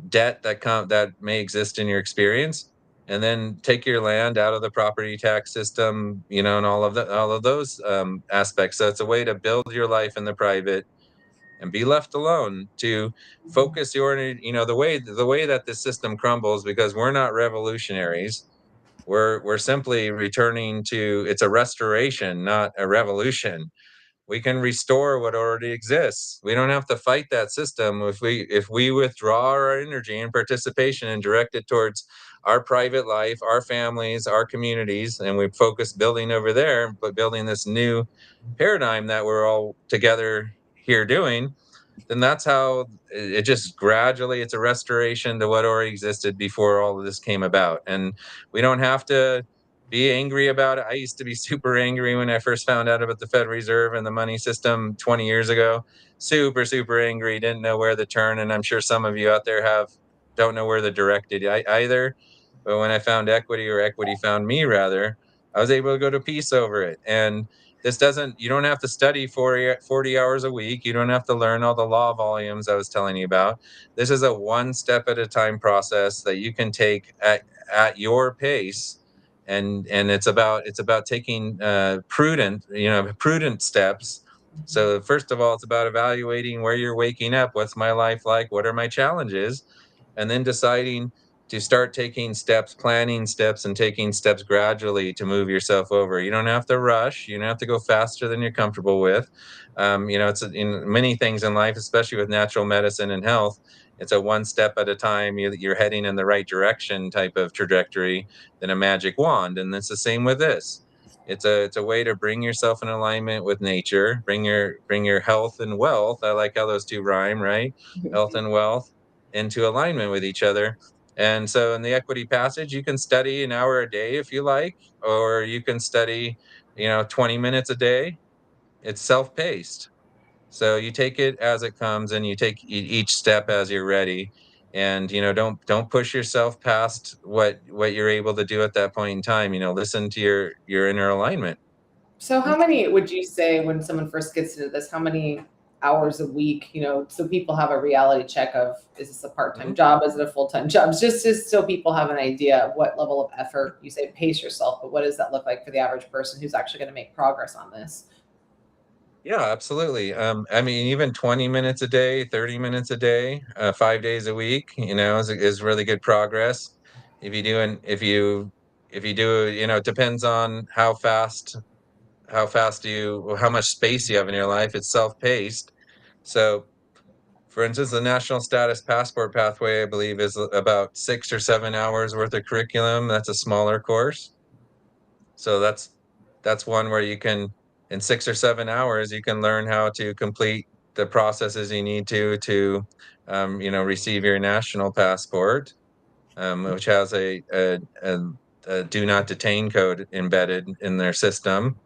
debt that may exist in your experience, and then take your land out of the property tax system, and all of those aspects. So it's a way to build your life in the private and be left alone to focus the way that this system crumbles, because we're not revolutionaries. We're simply returning to, it's a restoration, not a revolution. We can restore what already exists. We don't have to fight that system. If we withdraw our energy and participation and direct it towards our private life, our families, our communities, and we focus building over there, but building this new paradigm that we're all together here doing, then that's how it just gradually, it's a restoration to what already existed before all of this came about. And we don't have to be angry about it. I used to be super angry when I first found out about the Federal Reserve and the money system 20 years ago. Super, super angry, didn't know where to turn. And I'm sure some of you out there don't know where to direct it either. But when I found equity, or equity found me rather, I was able to go to peace over it. And you don't have to study 40 hours a week. You don't have to learn all the law volumes I was telling you about. This is a one step at a time process that you can take at your pace. And it's about taking prudent steps. So first of all, it's about evaluating where you're waking up. What's my life like? What are my challenges? And then deciding to start taking steps, planning steps, and taking steps gradually to move yourself over. You don't have to rush. You don't have to go faster than you're comfortable with. It's in many things in life, especially with natural medicine and health. It's a one step at a time. You're heading in the right direction type of trajectory than a magic wand. And it's the same with this. It's a way to bring yourself in alignment with nature, bring your health and wealth. I like how those two rhyme, right? Health and wealth into alignment with each other. And so in the equity passage, you can study an hour a day if you like, or you can study, 20 minutes a day. It's self-paced. So you take it as it comes, and you take each step as you're ready. and don't push yourself past what you're able to do at that point in time. Listen to your inner alignment. So how many would you say, when someone first gets into this, how many hours a week, so people have a reality check of, is this a part-time job? Is it a full-time job? Just so people have an idea of what level of effort. You say pace yourself, but what does that look like for the average person who's actually going to make progress on this? Yeah, absolutely. I mean, even 20 minutes a day, 30 minutes a day, 5 days a week, is really good progress. If you do, it depends on how much space you have in your life. It's self-paced. So, for instance, the National Status Passport Pathway, I believe, is about 6 or 7 hours worth of curriculum. That's a smaller course. So that's one where you can, in 6 or 7 hours, you can learn how to complete the processes you need to receive your national passport, which has a do not detain code embedded in their system,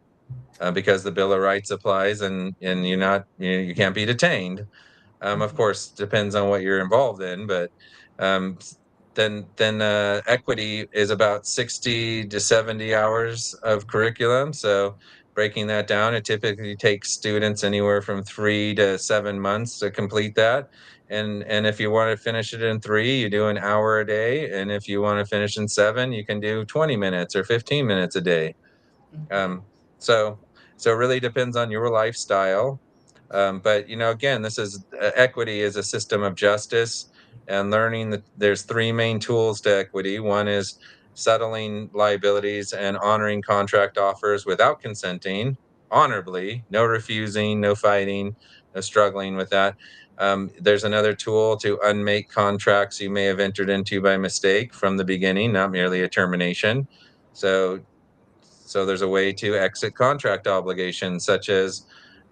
because the Bill of Rights applies, and you can't be detained. Of course, depends on what you're involved in, but um, then equity is about 60 to 70 hours of curriculum. So breaking that down, it typically takes students anywhere from 3 to 7 months to complete that. And if you want to finish it in 3, you do an hour a day. And if you want to finish in 7, you can do 20 minutes or 15 minutes a day. Um, so so it really depends on your lifestyle. But again, this is equity is a system of justice, and learning that there's three main tools to equity. One is settling liabilities and honoring contract offers without consenting, honorably, no refusing, no fighting, no struggling with that. There's another tool to unmake contracts you may have entered into by mistake from the beginning, not merely a termination. So there's a way to exit contract obligations, such as,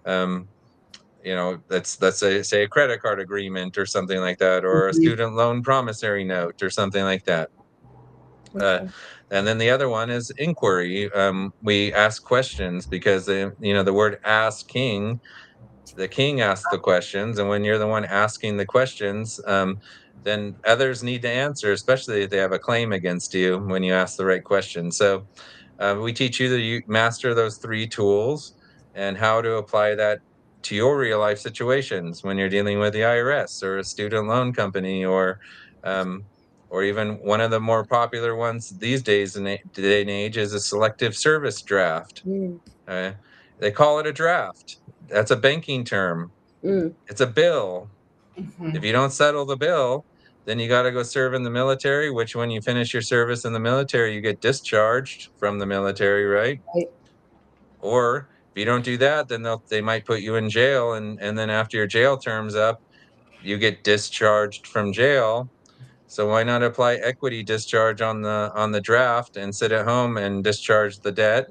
let's say a credit card agreement or something like that, or a Mhm. student loan promissory note or something like that. Uh, Okay. and then the other one is inquiry. We ask questions because the word asking, the king asks the questions, and when you're the one asking the questions, then others need to answer, especially if they have a claim against you when you ask the right question. So we teach you to master those three tools and how to apply that to your real life situations when you're dealing with the IRS or a student loan company, um, or even one of the more popular ones these days in day and age is a selective service draft. Mm, Uh, they call it a draft. That's a banking term. mm, It's a bill. If Mhm. you don't settle the bill, then you got to go serve in the military, which when you finish your service in the military, you get discharged from the military, right? right. Or if you don't do that, then they might put you in jail, and then after your jail term's up, you get discharged from jail. So why not apply equity discharge on the draft and sit at home and discharge the debt?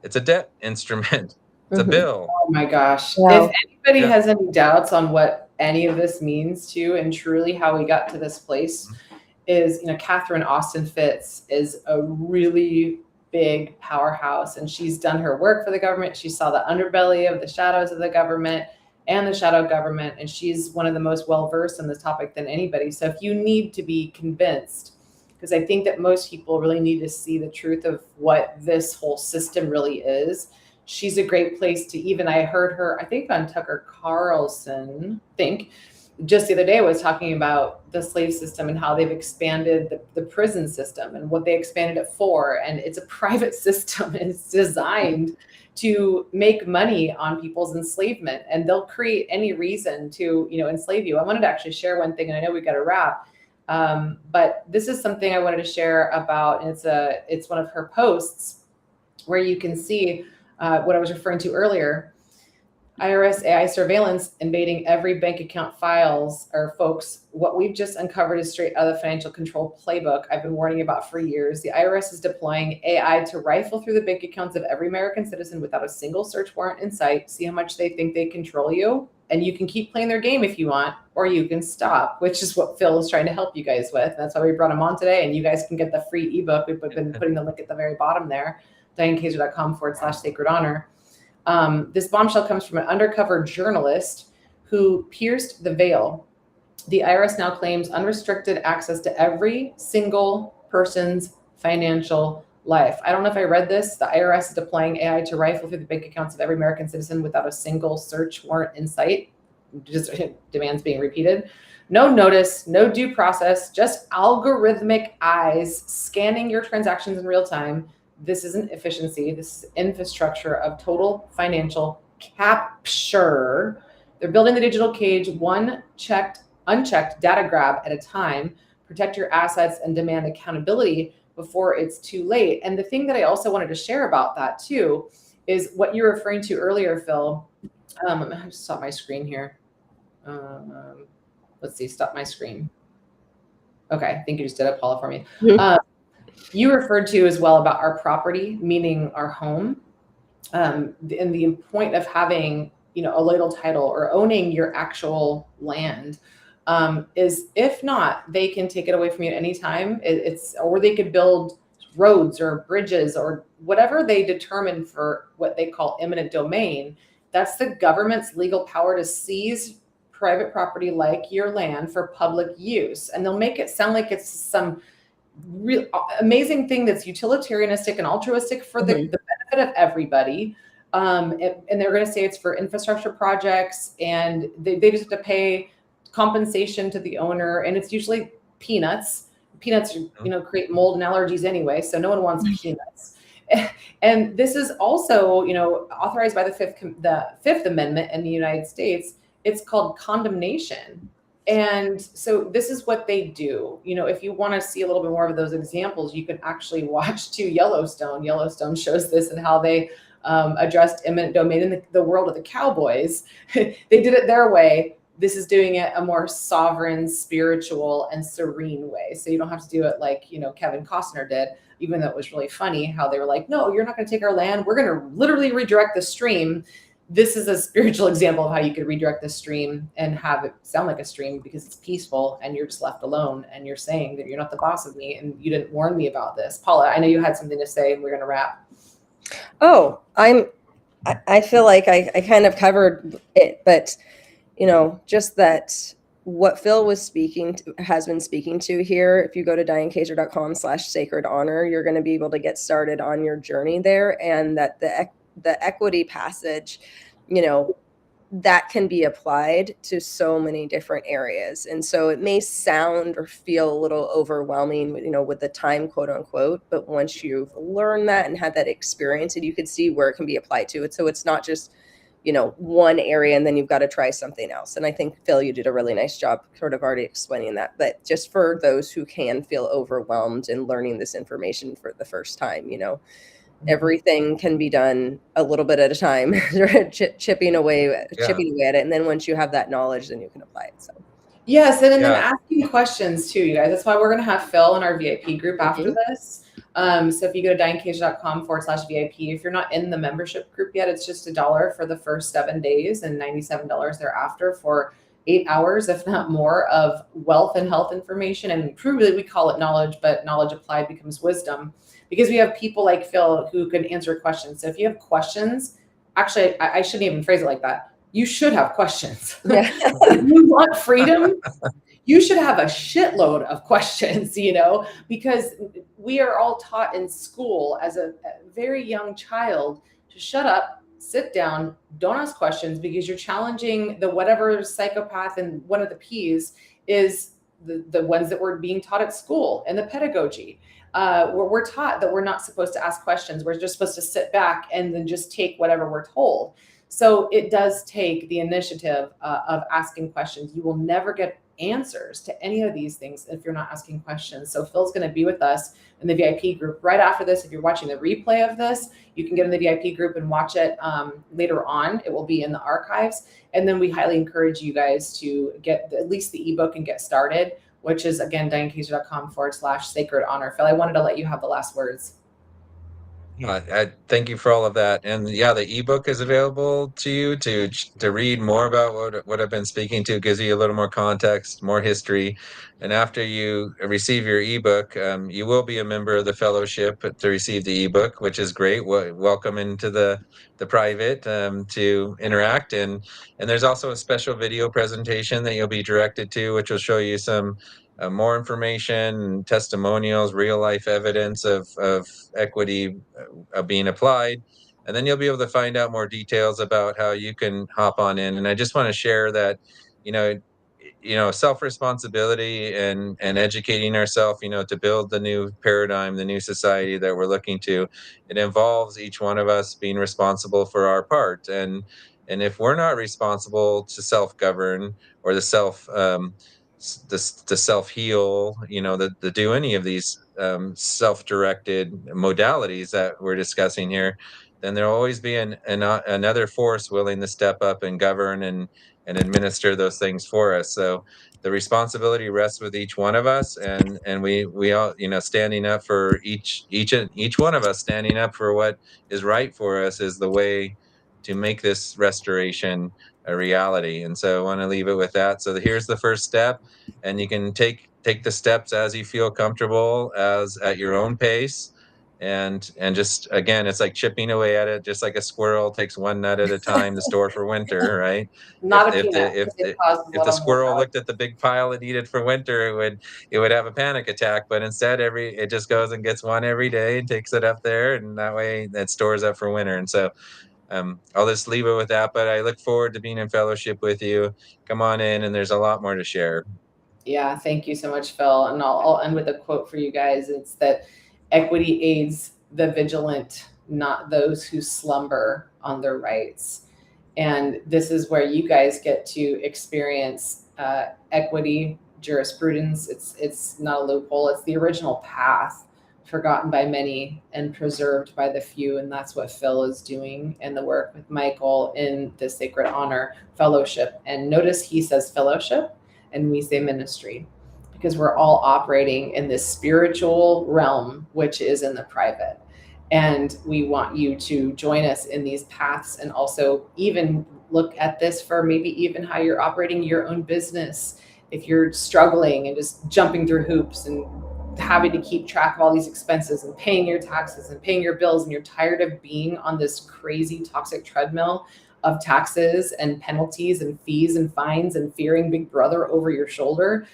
It's a debt instrument. It's a Mhm. bill. Oh my gosh. If Wow. anybody Yeah. has any doubts on what any of this means to, and truly how we got to this place, is, Catherine Austin Fitz is a really big powerhouse, and she's done her work for the government. She saw the underbelly of the shadows of the government and the shadow government, and she's one of the most well-versed in this topic than anybody. So if you need to be convinced, because I think that most people really need to see the truth of what this whole system really is, she's a great place to even, I heard her, I think on Tucker Carlson, just the other day was talking about the slave system and how they've expanded the prison system and what they expanded it for. And it's a private system. It's designed to make money on people's enslavement, and they'll create any reason to, enslave you. I wanted to actually share one thing, and I know we got to wrap. But this is something I wanted to share about, and it's one of her posts where you can see what I was referring to earlier. IRS AI surveillance invading every bank account files, or folks, what we've just uncovered is straight out of the financial control playbook I've been warning about for years. The IRS is deploying AI to rifle through the bank accounts of every American citizen without a single search warrant in sight, see how much they think they control you. And you can keep playing their game if you want, or you can stop, which is what Phil is trying to help you guys with. That's why we brought him on today. And you guys can get the free ebook. We've been putting the link at the very bottom there, dianekazer.com/sacred honor. This bombshell comes from an undercover journalist who pierced the veil The IRS now claims unrestricted access to every single person's financial life. I don't know if I read this. The IRS is deploying AI to rifle through the bank accounts of every American citizen without a single search warrant in sight. Just demands being repeated. No notice, no due process, just algorithmic eyes scanning your transactions in real time. This isn't efficiency. This is infrastructure of total financial capture. They're building the digital cage, one unchecked data grab at a time. Protect your assets and demand accountability before it's too late. And the thing that I also wanted to share about that too is what you're referring to earlier, Phil. I'm gonna stop my screen here. Let's see, stop my screen. Okay, I think you just did it, Paula, for me. You referred to as well about our property, meaning our home, and the point of having, a legal title or owning your actual land is, if not, they can take it away from you at any time. Or they could build roads or bridges or whatever they determine for what they call eminent domain. That's the government's legal power to seize private property like your land for public use. And they'll make it sound like it's some real amazing thing that's utilitarianistic and altruistic for the benefit of everybody. And they're going to say it's for infrastructure projects, and they just have to pay compensation to the owner. And it's usually peanuts. Peanuts, create mold and allergies anyway, so no one wants peanuts. And this is also, authorized by the Fifth Amendment in the United States. It's called condemnation. And so this is what they do. If you want to see a little bit more of those examples, you can actually watch Yellowstone. Yellowstone shows this and how they addressed eminent domain in the world of the cowboys. They did it their way. This is doing it a more sovereign, spiritual, and serene way. So you don't have to do it like, Kevin Costner did, even though it was really funny how they were like, no, you're not going to take our land. We're going to literally redirect the stream. This is a spiritual example of how you could redirect the stream and have it sound like a stream because it's peaceful and you're just left alone and you're saying that you're not the boss of me and you didn't warn me about this. Paula, I know you had something to say and we're going to wrap. Oh, I feel like I kind of covered it, but just that what Phil has been speaking to here. If you go to dianekazer.com/sacred honor, you're going to be able to get started on your journey there, and that the equity passage, that can be applied to so many different areas. And so it may sound or feel a little overwhelming, with the time, quote unquote, but once you've learned that and had that experience, and you can see where it can be applied to it. So it's not just, one area and then you've got to try something else. And I think, Phil, you did a really nice job sort of already explaining that. But just for those who can feel overwhelmed in learning this information for the first time, everything can be done a little bit at a time, chipping away at it. And then once you have that knowledge, then you can apply it. So yes, and then asking questions too, you guys. That's why we're going to have Phil in our VIP group after this. So if you go to dianekazer.com/VIP, if you're not in the membership group yet, it's just $1 for the first 7 days and $97 thereafter for 8 hours, if not more, of wealth and health information. And truly, we call it knowledge, but knowledge applied becomes wisdom, because we have people like Phil who can answer questions. So if you have questions, actually, I shouldn't even phrase it like that. You should have questions. Yeah. If you want freedom, you should have a shitload of questions, because we are all taught in school as a very young child to shut up, sit down, don't ask questions, because you're challenging the whatever psychopath, and one of the P's is the ones that we're being taught at school and the pedagogy. We're taught that we're not supposed to ask questions. We're just supposed to sit back and then just take whatever we're told. So it does take the initiative of asking questions. You will never get answers to any of these things if you're not asking questions. So Phil's going to be with us in the VIP group right after this. If you're watching the replay of this, you can get in the VIP group and watch it later on. It will be in the archives. And then we highly encourage you guys to get at least the ebook and get started, which is, again, dianekazer.com/sacred honor. Phil, I wanted to let you have the last words. Thank you for all of that. And yeah, the ebook is available to you to read more about what I've been speaking to. Gives you a little more context, more history. And after you receive your ebook, you will be a member of the fellowship to receive the ebook, which is great. Welcome into the private to interact. And there's also a special video presentation that you'll be directed to, which will show you some more information, testimonials, real life evidence of equity being applied. And then you'll be able to find out more details about how you can hop on in. And I just want to share that, you know, self-responsibility and educating ourselves, to build the new paradigm, the new society that we're looking to, it involves each one of us being responsible for our part. And if we're not responsible to self-govern or the self-heal, to do any of these self-directed modalities that we're discussing here, then there'll always be another force willing to step up and govern and administer those things for us. So the responsibility rests with each one of us, and we all, standing up for each one of us, standing up for what is right for us is the way to make this restoration a reality. And so I want to leave it with that. So here's the first step, and you can take the steps as you feel comfortable, as at your own pace. And just, again, it's like chipping away at it, just like a squirrel takes one nut at a time to store for winter, right? Not a peanut, because it causes a If lot the of mold squirrel out. looked at the big pile it needed for winter, it would have a panic attack. But instead, it just goes and gets one every day and takes it up there, and that way it stores up for winter. And so I'll just leave it with that. But I look forward to being in fellowship with you. Come on in, and there's a lot more to share. Yeah, thank you so much, Phil. And I'll end with a quote for you guys. It's that equity aids the vigilant, not those who slumber on their rights. And this is where you guys get to experience equity jurisprudence. It's not a loophole. It's the original path, forgotten by many and preserved by the few. And that's what Phil is doing in the work with Michael in the Sacred Honor Fellowship. And notice he says fellowship and we say ministry, because we're all operating in this spiritual realm, which is in the private. And we want you to join us in these paths, and also even look at this for maybe even how you're operating your own business. If you're struggling and just jumping through hoops and having to keep track of all these expenses and paying your taxes and paying your bills, and you're tired of being on this crazy toxic treadmill of taxes and penalties and fees and fines and fearing Big Brother over your shoulder,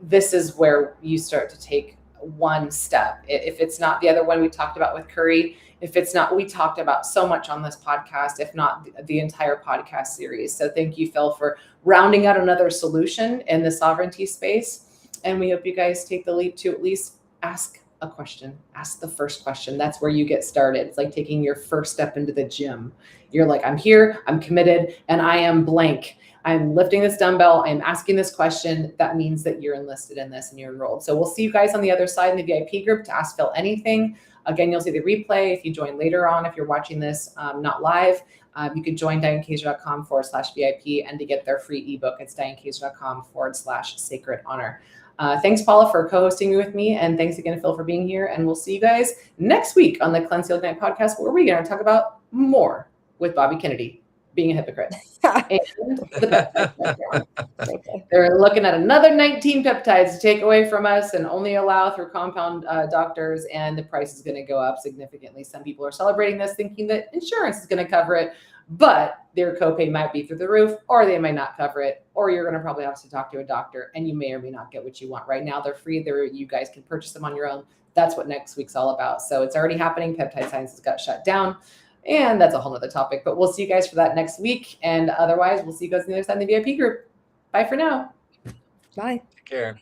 this is where you start to take one step. If it's not the other one we talked about with Curry, if it's not, we talked about so much on this podcast, if not the entire podcast series. So thank you, Phil, for rounding out another solution in the sovereignty space. And we hope you guys take the leap to at least ask a question. Ask the first question. That's where you get started. It's like taking your first step into the gym. You're like, I'm here, I'm committed, and I am blank. I'm lifting this dumbbell. I'm asking this question. That means that you're enlisted in this and you're enrolled. So we'll see you guys on the other side in the VIP group to ask Phil anything. Again, you'll see the replay if you join later on. If you're watching this not live, you can join DianeKazer.com/VIP, and to get their free ebook, it's DianeKazer.com/sacred honor. Thanks, Paula, for co-hosting with me. And thanks again, Phil, for being here. And we'll see you guys next week on the Cleanse Heal Ignite podcast, where we're going to talk about more with Bobby Kennedy being a hypocrite. And the peptides. They're looking at another 19 peptides to take away from us and only allow through compound doctors. And the price is going to go up significantly. Some people are celebrating this, thinking that insurance is going to cover it, but their copay might be through the roof, or they might not cover it, or you're going to probably have to talk to a doctor, and you may or may not get what you want. Right now, they're free. You guys can purchase them on your own. That's what next week's all about. So it's already happening. Peptide Sciences got shut down. And that's a whole nother topic, but we'll see you guys for that next week. And otherwise, we'll see you guys on the other side in the VIP group. Bye for now. Bye. Take care.